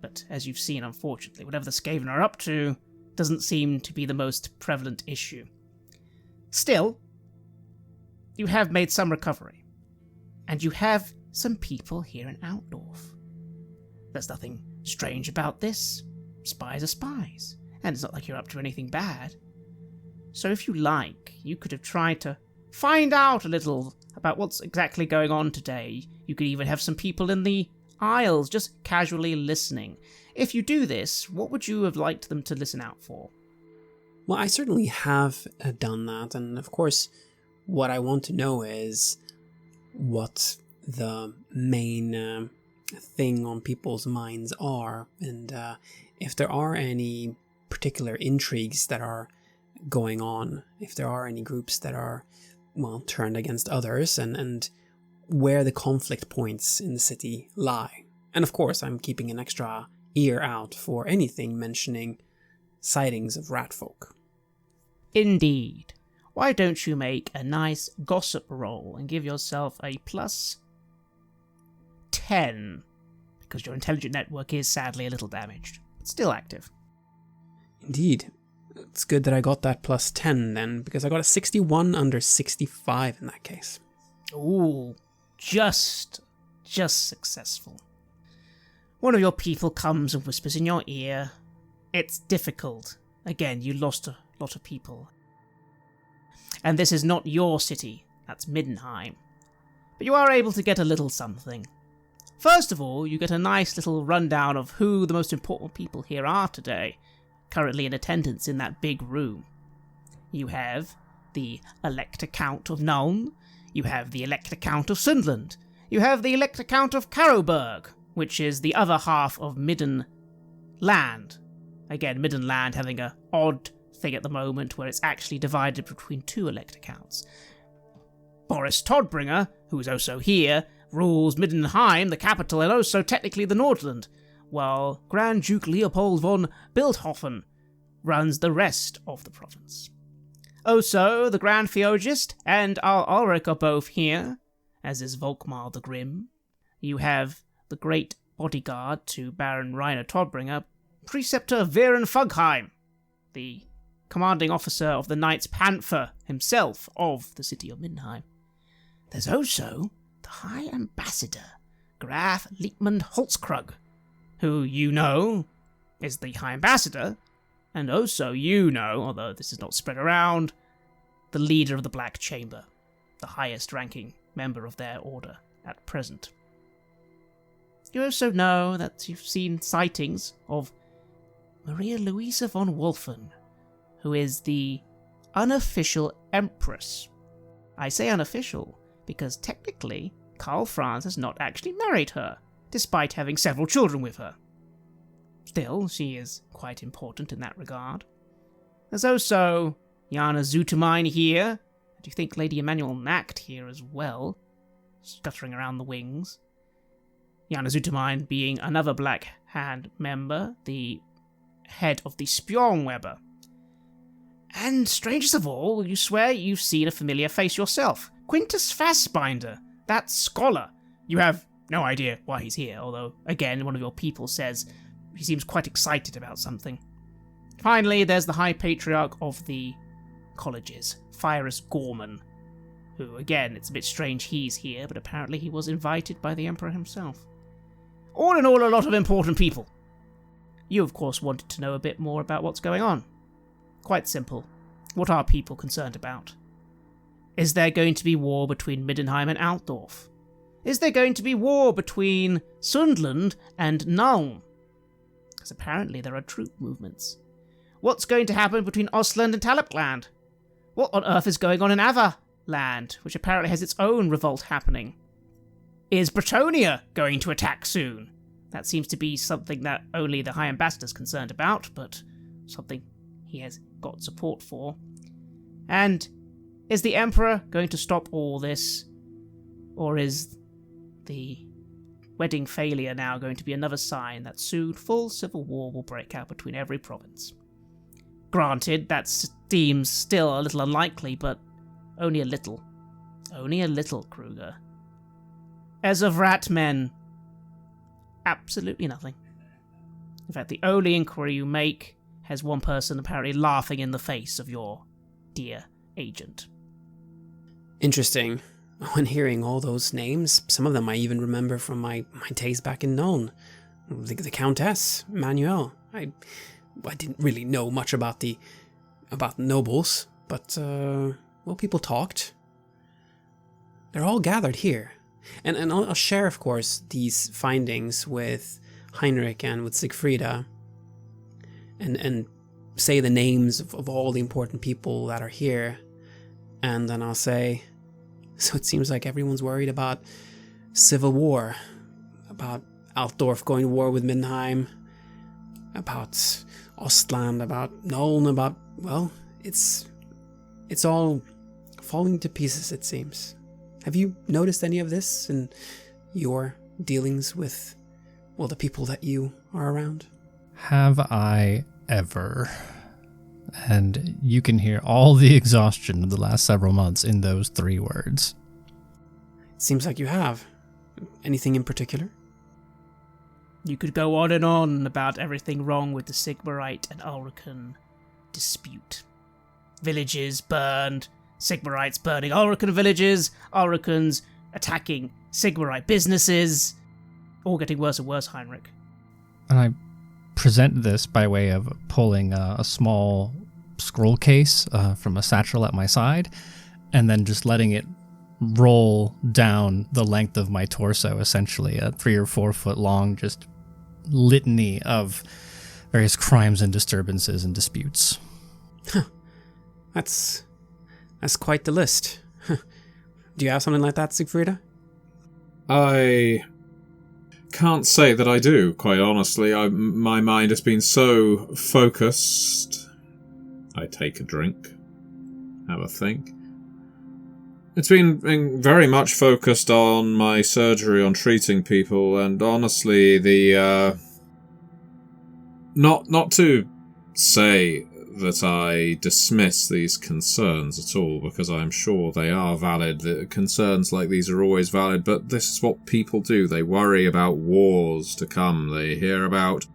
but as you've seen, unfortunately, whatever the Skaven are up to doesn't seem to be the most prevalent issue. Still, you have made some recovery, and you have some people here in Altdorf. There's nothing strange about this. Spies are spies, and it's not like you're up to anything bad. So if you like, you could have tried to find out a little about what's exactly going on today. You could even have some people in the aisles just casually listening. If you do this, what would you have liked them to listen out for? Well, I certainly have done that, and of course, what I want to know is what the main thing on people's minds are, and if there are any particular intrigues that are going on, if there are any groups that are, well, turned against others, and where the conflict points in the city lie. And of course, I'm keeping an extra ear out for anything mentioning sightings of ratfolk. Indeed. Why don't you make a nice gossip roll and give yourself a plus 10? Because your intelligent network is sadly a little damaged, but still active. Indeed. It's good that I got that plus 10 then, because I got a 61 under 65 in that case. Ooh, just successful. One of your people comes and whispers in your ear. It's difficult. Again, you lost a lot of people. And this is not your city, that's Middenheim. But you are able to get a little something. First of all, you get a nice little rundown of who the most important people here are today, currently in attendance in that big room. You have the Elector Count of Nuln, you have the Elector Count of Sundland, you have the Elector Count of Carroburg, which is the other half of Middenland. Again, Middenland having an odd thing at the moment where it's actually divided between two Elector Counts. Boris Todbringer, who is also here, rules Middenheim, the capital, and also technically the Nordland, while Grand Duke Leopold von Bildhofen runs the rest of the province. Also, the Grand Theologist and Ulrich are both here, as is Volkmar the Grim. You have the great bodyguard to Baron Reiner Todbringer, Preceptor Viren Fugheim, the commanding officer of the Knights Panther himself of the city of Middenheim. There's also the High Ambassador, Graf Liepmund Holzkrug, who you know is the High Ambassador, and also you know, although this is not spread around, the leader of the Black Chamber, the highest ranking member of their order at present. You also know that you've seen sightings of Maria Louisa von Wolfen, who is the unofficial Empress. I say unofficial because technically Karl Franz has not actually married her, despite having several children with her. Still, she is quite important in that regard. There's also Jana Zutermine here. Do you think Lady Emmanuel Nacht here as well, scuttering around the wings? Jana Zutermine being another Black Hand member, the head of the Spionweber. And strangest of all, you swear you've seen a familiar face yourself. Quintus Fassbinder, that scholar. You have no idea why he's here, although, again, one of your people says he seems quite excited about something. Finally, there's the High Patriarch of the colleges, Firus Gorman, who, again, it's a bit strange he's here, but apparently he was invited by the Emperor himself. All in all, a lot of important people. You, of course, wanted to know a bit more about what's going on. Quite simple. What are people concerned about? Is there going to be war between Middenheim and Altdorf? Is there going to be war between Sundland and Nuln? Because apparently there are troop movements. What's going to happen between Ostland and Talipland? What on earth is going on in Averland, which apparently has its own revolt happening? Is Bretonia going to attack soon? That seems to be something that only the High Ambassador's concerned about, but something he has got support for. And is the Emperor going to stop all this? Or is the wedding failure now going to be another sign that soon full civil war will break out between every province? Granted, that seems still a little unlikely, but only a little. Only a little, Kruger. As of Ratmen, absolutely nothing. In fact, the only inquiry you make has one person apparently laughing in the face of your dear agent. Interesting. When hearing all those names, some of them I even remember from my days back in Nuln. The Countess, Manuel. I didn't really know much about the nobles, but, people talked. They're all gathered here. And I'll share, of course, these findings with Heinrich and with Sigfrida, and say the names of all the important people that are here. And then I'll say, so it seems like everyone's worried about civil war, about Altdorf going to war with Middenheim, about Ostland, about Nuln, about, well, it's all falling to pieces, it seems. Have you noticed any of this in your dealings with, well, the people that you are around? Have I ever? And you can hear all the exhaustion of the last several months in those 3 words. It seems like you have. Anything in particular? You could go on and on about everything wrong with the Sigmarite and Ulrican dispute. Villages burned, Sigmarites burning Ulrican villages, Ulricans attacking Sigmarite businesses. All getting worse and worse, Heinrich. And I present this by way of pulling a small scroll case from a satchel at my side, and then just letting it roll down the length of my torso, essentially a 3 or 4 foot long just litany of various crimes and disturbances and disputes. That's quite the list. Do you have something like that, Siegfrieda? I can't say that I do, quite honestly. My mind has been so focused. I take a drink, have a think. It's been very much focused on my surgery, on treating people, and honestly, not to say that I dismiss these concerns at all, because I'm sure they are valid. The concerns like these are always valid, but this is what people do. They worry about wars to come. They hear about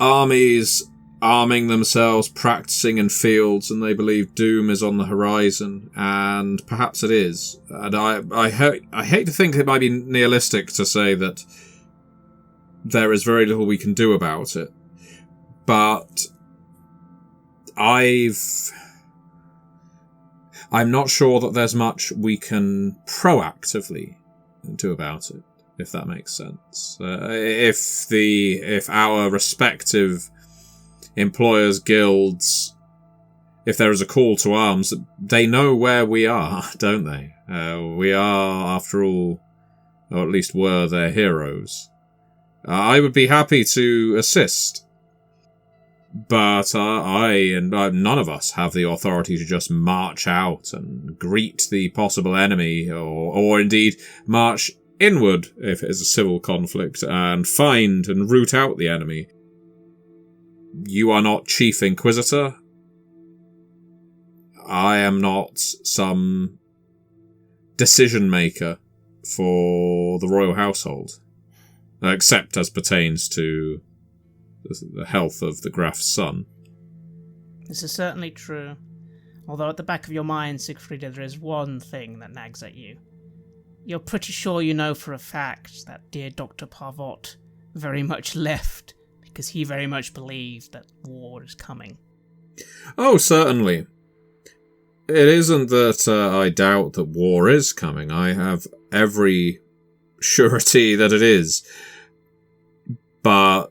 armies arming themselves, practicing in fields, and they believe doom is on the horizon, and perhaps it is. And I hate to think it might be nihilistic to say that there is very little we can do about it, but I'm not sure that there's much we can proactively do about it, if that makes sense. If our respective employers, guilds, if there is a call to arms, they know where we are, don't they? We are, after all, or at least were, their heroes. I would be happy to assist. But none of us have the authority to just march out and greet the possible enemy, or indeed march inward if it is a civil conflict and find and root out the enemy. You are not Chief Inquisitor. I am not some decision maker for the royal household, except as pertains to the health of the Graf's son. This is certainly true. Although at the back of your mind, Siegfrieda, there is one thing that nags at you. You're pretty sure you know for a fact that dear Dr. Parvot very much left because he very much believed that war is coming. Oh, certainly. It isn't that I doubt that war is coming. I have every surety that it is. But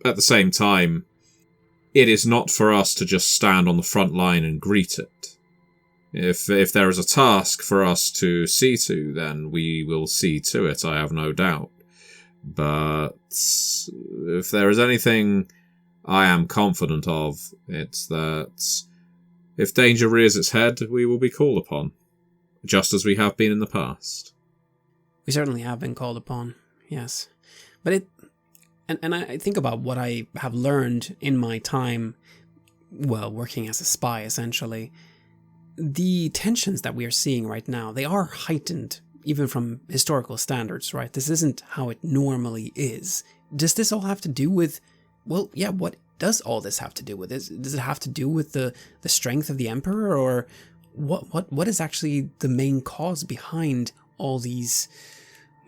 at the same time, it is not for us to just stand on the front line and greet it. If there is a task for us to see to, then we will see to it, I have no doubt. But if there is anything I am confident of, it's that if danger rears its head, we will be called upon, just as we have been in the past. We certainly have been called upon, yes. But And I think about what I have learned in my time, well, working as a spy, essentially. The tensions that we are seeing right now, they are heightened, even from historical standards, right? This isn't how it normally is. Does this all have to do with, well, yeah, what does all this have to do with? Does it have to do with the strength of the Emperor, or what is actually the main cause behind all these,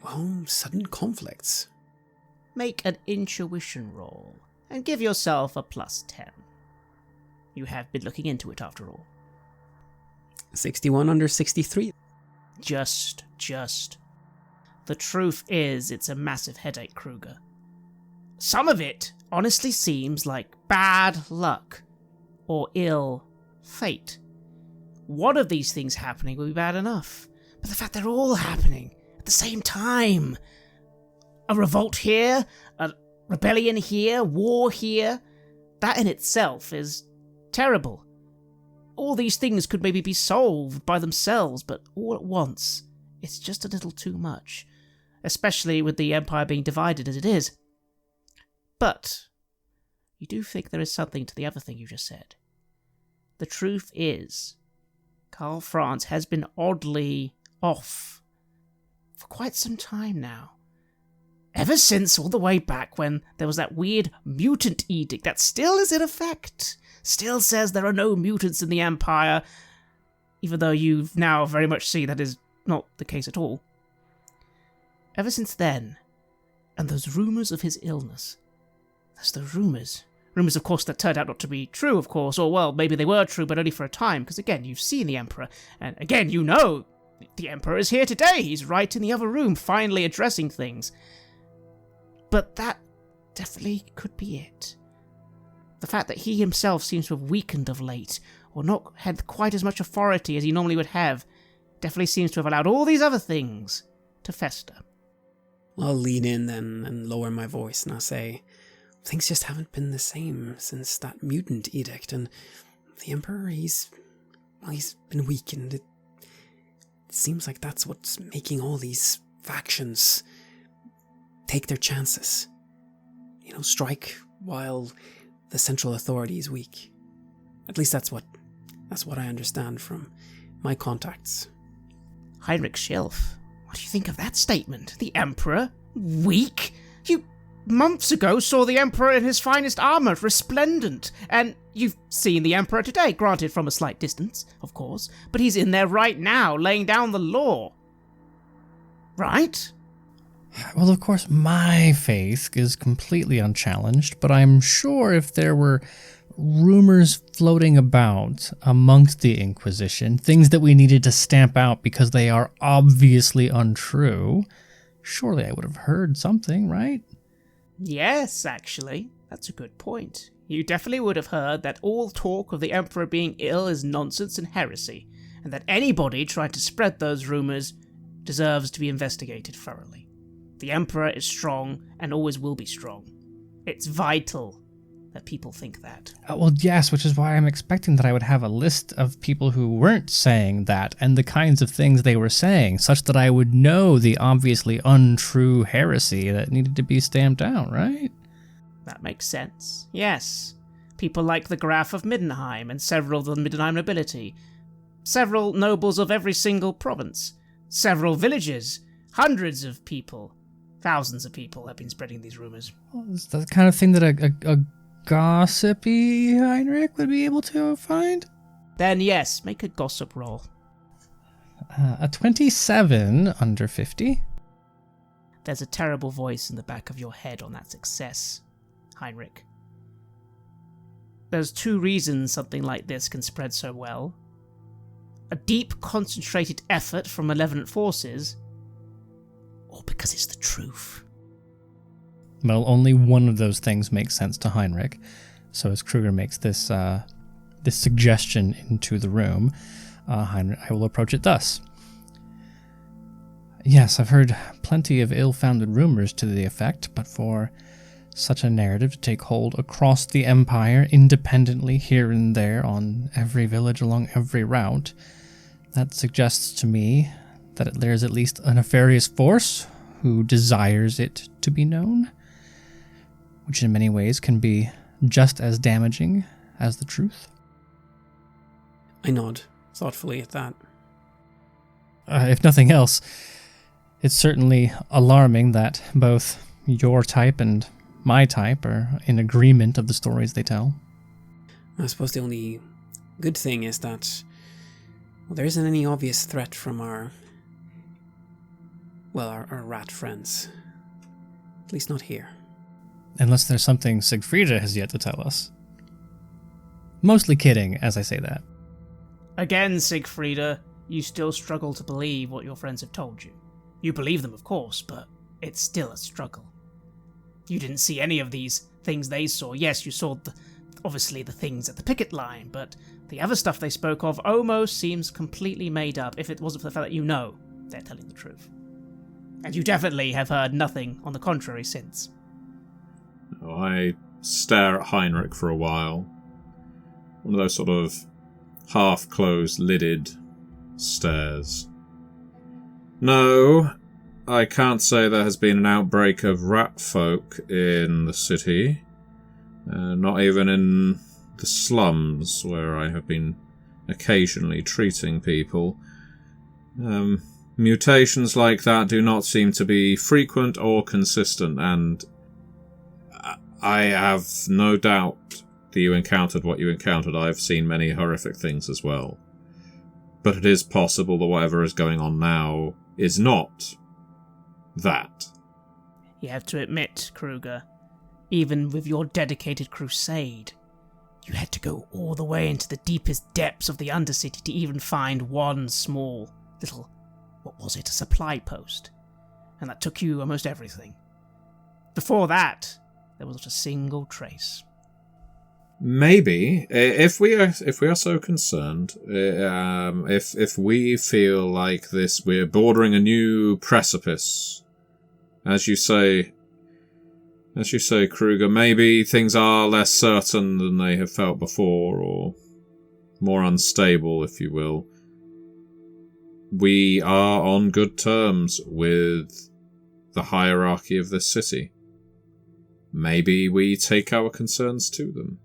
well, sudden conflicts? Make an intuition roll, and give yourself a +10. You have been looking into it, after all. 61 under 63. Just. The truth is, it's a massive headache, Kruger. Some of it honestly seems like bad luck, or ill fate. One of these things happening will be bad enough, but the fact they're all happening at the same time... A revolt here, a rebellion here, war here. That in itself is terrible. All these things could maybe be solved by themselves, but all at once, it's just a little too much. Especially with the Empire being divided as it is. But you do think there is something to the other thing you just said. The truth is, Karl Franz has been oddly off for quite some time now. ever since all the way back when there was that weird mutant edict that still is in effect. Still says there are no mutants in the Empire, even though you now very much see that is not the case at all. Ever since then, and those rumours of his illness. There's the rumours. Rumours, of course, that turned out not to be true, of course, or, well, maybe they were true, but only for a time, because, again, you've seen the Emperor, and, again, you know the Emperor is here today. He's right in the other room, finally addressing things. But that definitely could be it. The fact that he himself seems to have weakened of late, or not had quite as much authority as he normally would have, definitely seems to have allowed all these other things to fester. I'll lean in then and lower my voice, and I'll say, things just haven't been the same since that mutant edict, and the Emperor, he's been weakened. It seems like that's what's making all these factions take their chances. Strike while the central authority is weak. At least that's what I understand from my contacts. Heinrich Schilf, what do you think of that statement? The Emperor? Weak? You months ago saw the Emperor in his finest armour, resplendent, and you've seen the Emperor today, granted from a slight distance, of course, but he's in there right now, laying down the law. Right? Well, of course, my faith is completely unchallenged, but I'm sure if there were rumors floating about amongst the Inquisition, things that we needed to stamp out because they are obviously untrue, surely I would have heard something, right? Yes, actually. That's a good point. You definitely would have heard that all talk of the Emperor being ill is nonsense and heresy, and that anybody trying to spread those rumors deserves to be investigated thoroughly. The Emperor is strong and always will be strong. It's vital that people think that. Well, yes, which is why I'm expecting that I would have a list of people who weren't saying that and the kinds of things they were saying, such that I would know the obviously untrue heresy that needed to be stamped out, right? That makes sense. Yes. People like the Graf of Middenheim and several of the Middenheim nobility. Several nobles of every single province. Several villages. Hundreds of people. Thousands of people have been spreading these rumors. Well, is that the kind of thing that a gossipy Heinrich would be able to find? Then yes, make a gossip roll. A 27 under 50. There's a terrible voice in the back of your head on that success, Heinrich. There's two reasons something like this can spread so well. A deep, concentrated effort from malevolent forces, or because it's the truth. Well, only one of those things makes sense to Heinrich. So as Kruger makes this suggestion into the room, I will approach it thus. Yes, I've heard plenty of ill-founded rumors to the effect, but for such a narrative to take hold across the Empire, independently here and there on every village along every route, that suggests to me that there's at least a nefarious force who desires it to be known, which in many ways can be just as damaging as the truth. I nod thoughtfully at that. If nothing else, it's certainly alarming that both your type and my type are in agreement of the stories they tell. I suppose the only good thing is that there isn't any obvious threat from our rat friends. At least not here. Unless there's something Siegfrieda has yet to tell us. Mostly kidding, as I say that. Again, Siegfrieda, you still struggle to believe what your friends have told you. You believe them, of course, but it's still a struggle. You didn't see any of these things they saw. Yes, you saw obviously the things at the picket line, but the other stuff they spoke of almost seems completely made up if it wasn't for the fact that you know they're telling the truth. And you definitely have heard nothing on the contrary since. I stare at Heinrich for a while. One of those sort of half-closed, lidded stares. No, I can't say there has been an outbreak of rat folk in the city. Not even in the slums, where I have been occasionally treating people. Mutations like that do not seem to be frequent or consistent, and I have no doubt that you encountered what you encountered. I have seen many horrific things as well. But it is possible that whatever is going on now is not that. You have to admit, Kruger, even with your dedicated crusade, you had to go all the way into the deepest depths of the Undercity to even find one small little, what was it, a supply post. And that took you almost everything. Before that, there was not a single trace. Maybe, if we are so concerned, if we feel like this, we're bordering a new precipice, as you say, Kruger, maybe things are less certain than they have felt before, or more unstable, if you will. We are on good terms with the hierarchy of this city. Maybe we take our concerns to them.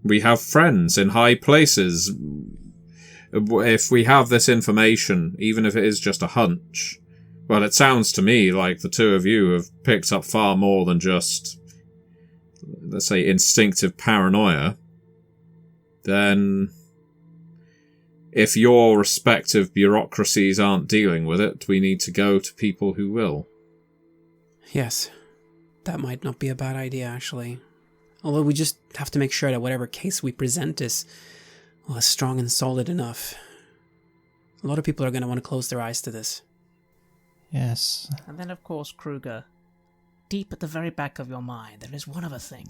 We have friends in high places. If we have this information, even if it is just a hunch, well, it sounds to me like the two of you have picked up far more than just, let's say, instinctive paranoia. Then, if your respective bureaucracies aren't dealing with it, we need to go to people who will. Yes, that might not be a bad idea, actually. Although we just have to make sure that whatever case we present is strong and solid enough. A lot of people are going to want to close their eyes to this. Yes. And then, of course, Kruger, deep at the very back of your mind, there is one other thing.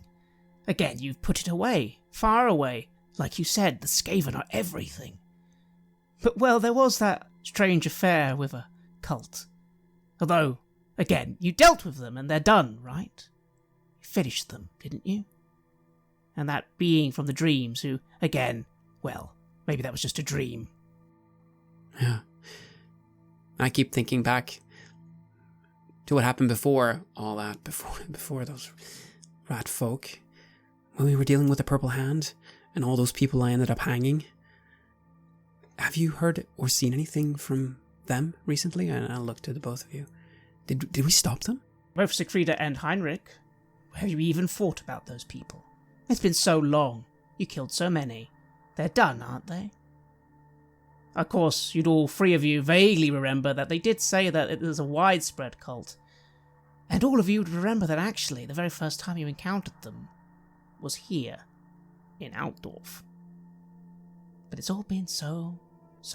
Again, you've put it away, far away. Like you said, the Skaven are everything. But, well, there was that strange affair with a cult. Although, again, you dealt with them and they're done, right? You finished them, didn't you? And that being from the dreams who, again, well, maybe that was just a dream. Yeah. I keep thinking back to what happened before all that, before those rat folk. When we were dealing with the Purple Hand and all those people I ended up hanging. Have you heard or seen anything from them recently? And I'll look to the both of you. Did we stop them? Both Siegfrieda and Heinrich. Have you even thought about those people? It's been so long. You killed so many. They're done, aren't they? Of course, you'd all three of you vaguely remember that they did say that it was a widespread cult. And all of you would remember that actually the very first time you encountered them was here, in Altdorf. But it's all been so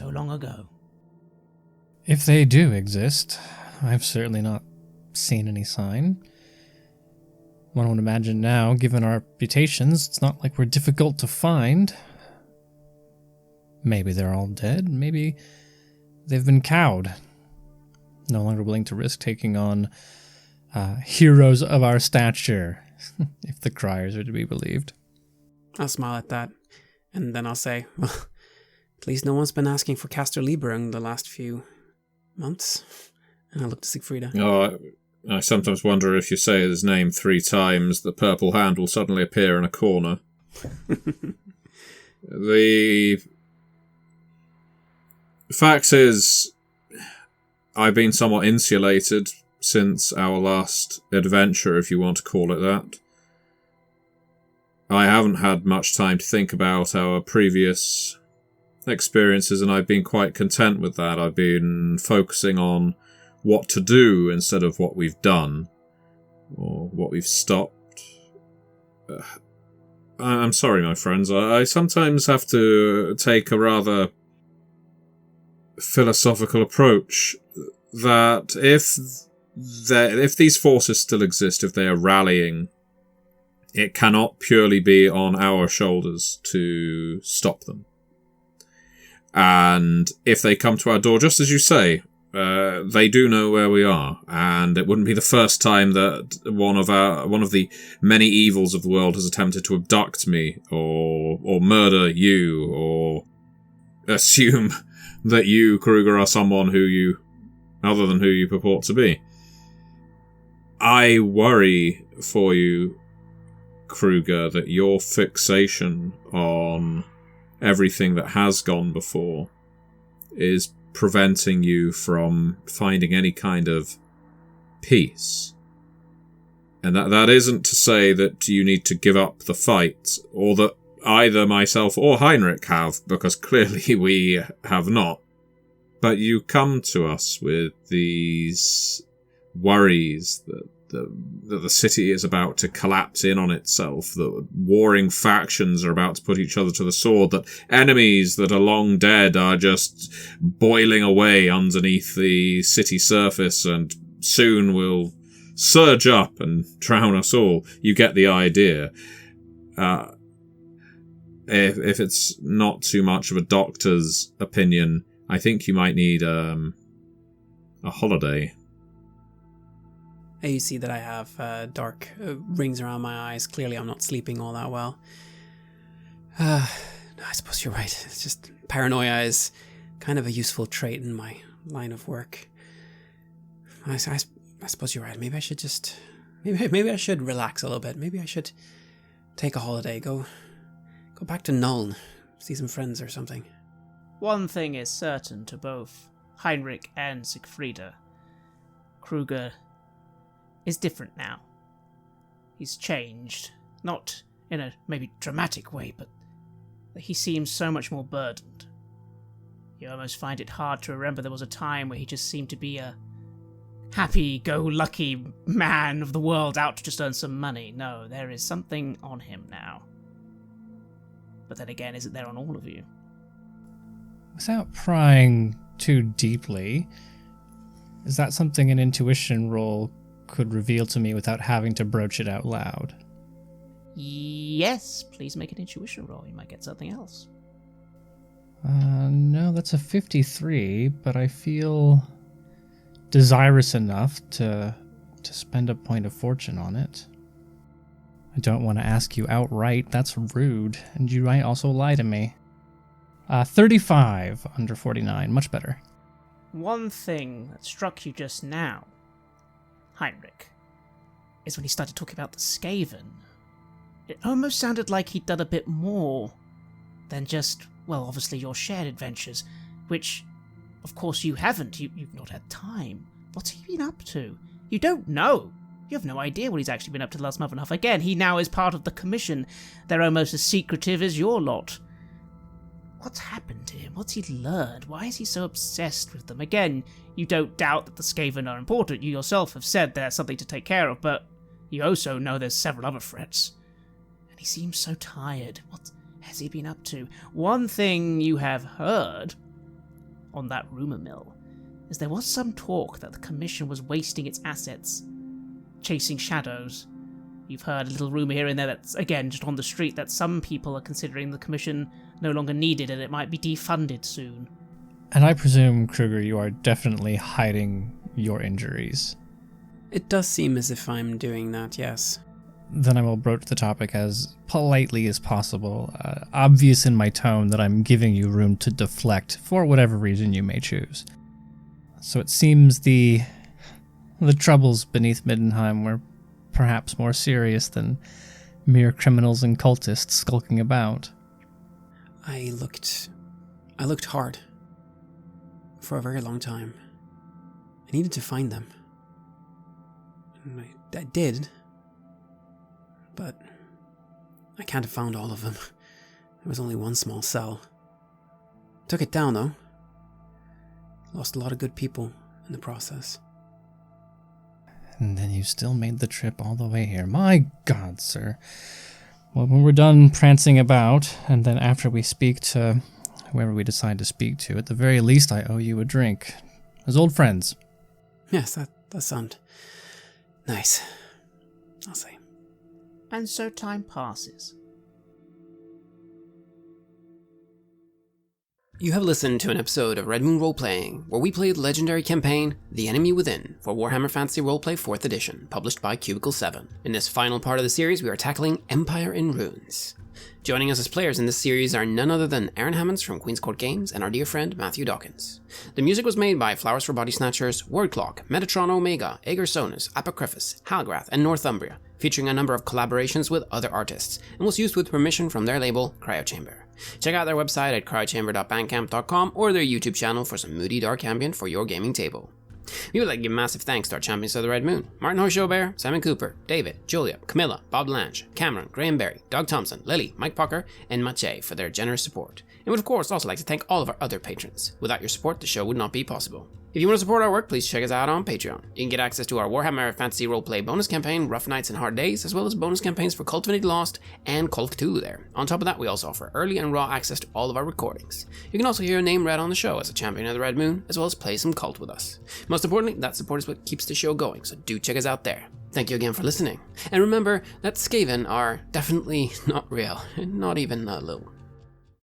long ago. If they do exist, I've certainly not seen any sign. One would imagine now, given our reputations, it's not like we're difficult to find. Maybe they're all dead. Maybe they've been cowed. No longer willing to risk taking on heroes of our stature, if the criers are to be believed. I'll smile at that, and then I'll say, well, at least no one's been asking for Castor Lieberung the last few months. And I look to Siegfrieda. Oh, I sometimes wonder if you say his name 3 times, the purple hand will suddenly appear in a corner. The fact is, I've been somewhat insulated since our last adventure, if you want to call it that. I haven't had much time to think about our previous experiences, and I've been quite content with that. I've been focusing on what to do instead of what we've done, or what we've stopped. I'm sorry, my friends. I sometimes have to take a rather philosophical approach that if these forces still exist, if they are rallying, it cannot purely be on our shoulders to stop them. And if they come to our door, just as you say, they do know where we are, and it wouldn't be the first time that one of the many evils of the world has attempted to abduct me, or murder you, or assume that you, Kruger, are someone other than who you purport to be. I worry for you, Kruger, that your fixation on everything that has gone before is preventing you from finding any kind of peace. And that isn't to say that you need to give up the fight, or that either myself or Heinrich have, because clearly we have not. But you come to us with these worries that the city is about to collapse in on itself, that warring factions are about to put each other to the sword, that enemies that are long dead are just boiling away underneath the city surface and soon will surge up and drown us all. You get the idea. If it's not too much of a doctor's opinion, I think you might need a holiday. You see that I have dark rings around my eyes. Clearly I'm not sleeping all that well. I suppose you're right. It's just paranoia is kind of a useful trait in my line of work. I suppose you're right. Maybe I should just... Maybe I should relax a little bit. Maybe I should take a holiday. Go back to Nuln. See some friends or something. One thing is certain to both Heinrich and Siegfrieda. Kruger is different now. He's changed. Not in a maybe dramatic way, but he seems so much more burdened. You almost find it hard to remember there was a time where he just seemed to be a happy-go-lucky man of the world out to just earn some money. No, there is something on him now. But then again, is it there on all of you? Without prying too deeply, is that something an intuition roll could reveal to me without having to broach it out loud? Yes, please make an intuition roll. You might get something else. No, that's a 53, but I feel desirous enough to spend a point of fortune on it. I don't want to ask you outright, that's rude, and you might also lie to me. 35 under 49, much better. One thing that struck you just now, Heinrich, is when he started talking about the Skaven. It almost sounded like he'd done a bit more than just, well, obviously your shared adventures, which, of course, you haven't. You've not had time. What's he been up to? You don't know. You have no idea what he's actually been up to the last month and a half. Again, he now is part of the Commission. They're almost as secretive as your lot. What's happened to him? What's he learned? Why is he so obsessed with them? Again, you don't doubt that the Skaven are important. You yourself have said they're something to take care of, but you also know there's several other threats. And he seems so tired. What has he been up to? One thing you have heard on that rumour mill is there was some talk that the Commission was wasting its assets, chasing shadows. You've heard a little rumour here and there that's, again, just on the street, that some people are considering the Commission no longer needed and it might be defunded soon. And I presume, Kruger, you are definitely hiding your injuries. It does seem as if I'm doing that, yes. Then I will broach the topic as politely as possible, obvious in my tone that I'm giving you room to deflect for whatever reason you may choose. So it seems the troubles beneath Middenheim were perhaps more serious than mere criminals and cultists skulking about. I looked hard. For a very long time. I needed to find them. And I did. But I can't have found all of them. There was only one small cell. Took it down, though. Lost a lot of good people in the process. And then you still made the trip all the way here. My God, sir. Well, when we're done prancing about, and then after we speak to whoever we decide to speak to, at the very least I owe you a drink. As old friends. Yes, that sounds nice. I'll say. And so time passes. You have listened to an episode of Red Moon Roleplaying, where we played the legendary campaign, The Enemy Within, for Warhammer Fantasy Roleplay 4th Edition, published by Cubicle 7. In this final part of the series, we are tackling Empire in Ruins. Joining us as players in this series are none other than Aaron Hammonds from Queen's Court Games and our dear friend Matthew Dawkins. The music was made by Flowers for Body Snatchers, Wordclock, Metatron Omega, Ager Sonus, Apocryphus, Halgrath, and Northumbria, featuring a number of collaborations with other artists, and was used with permission from their label, Cryochamber. Check out their website at crychamber.bandcamp.com or their YouTube channel for some moody dark ambient for your gaming table. We would like to give massive thanks to our champions of the Red Moon: Martin Heuschober, Simon Cooper, David, Julia, Camilla, Bob Lange, Cameron, Graham Barey, Doug Thomson, Lily, Mike Pucker, and Maciej for their generous support. And would of course also like to thank all of our other patrons. Without your support, the show would not be possible. If you want to support our work, please check us out on Patreon. You can get access to our Warhammer Fantasy Roleplay bonus campaign, Rough Nights and Hard Days, as well as bonus campaigns for Cult of the Lost and Call of Cthulhu there. On top of that, we also offer early and raw access to all of our recordings. You can also hear your name read on the show as a champion of the Red Moon, as well as play some Cult with us. Most importantly, that support is what keeps the show going, so do check us out there. Thank you again for listening. And remember that Skaven are definitely not real, not even a little.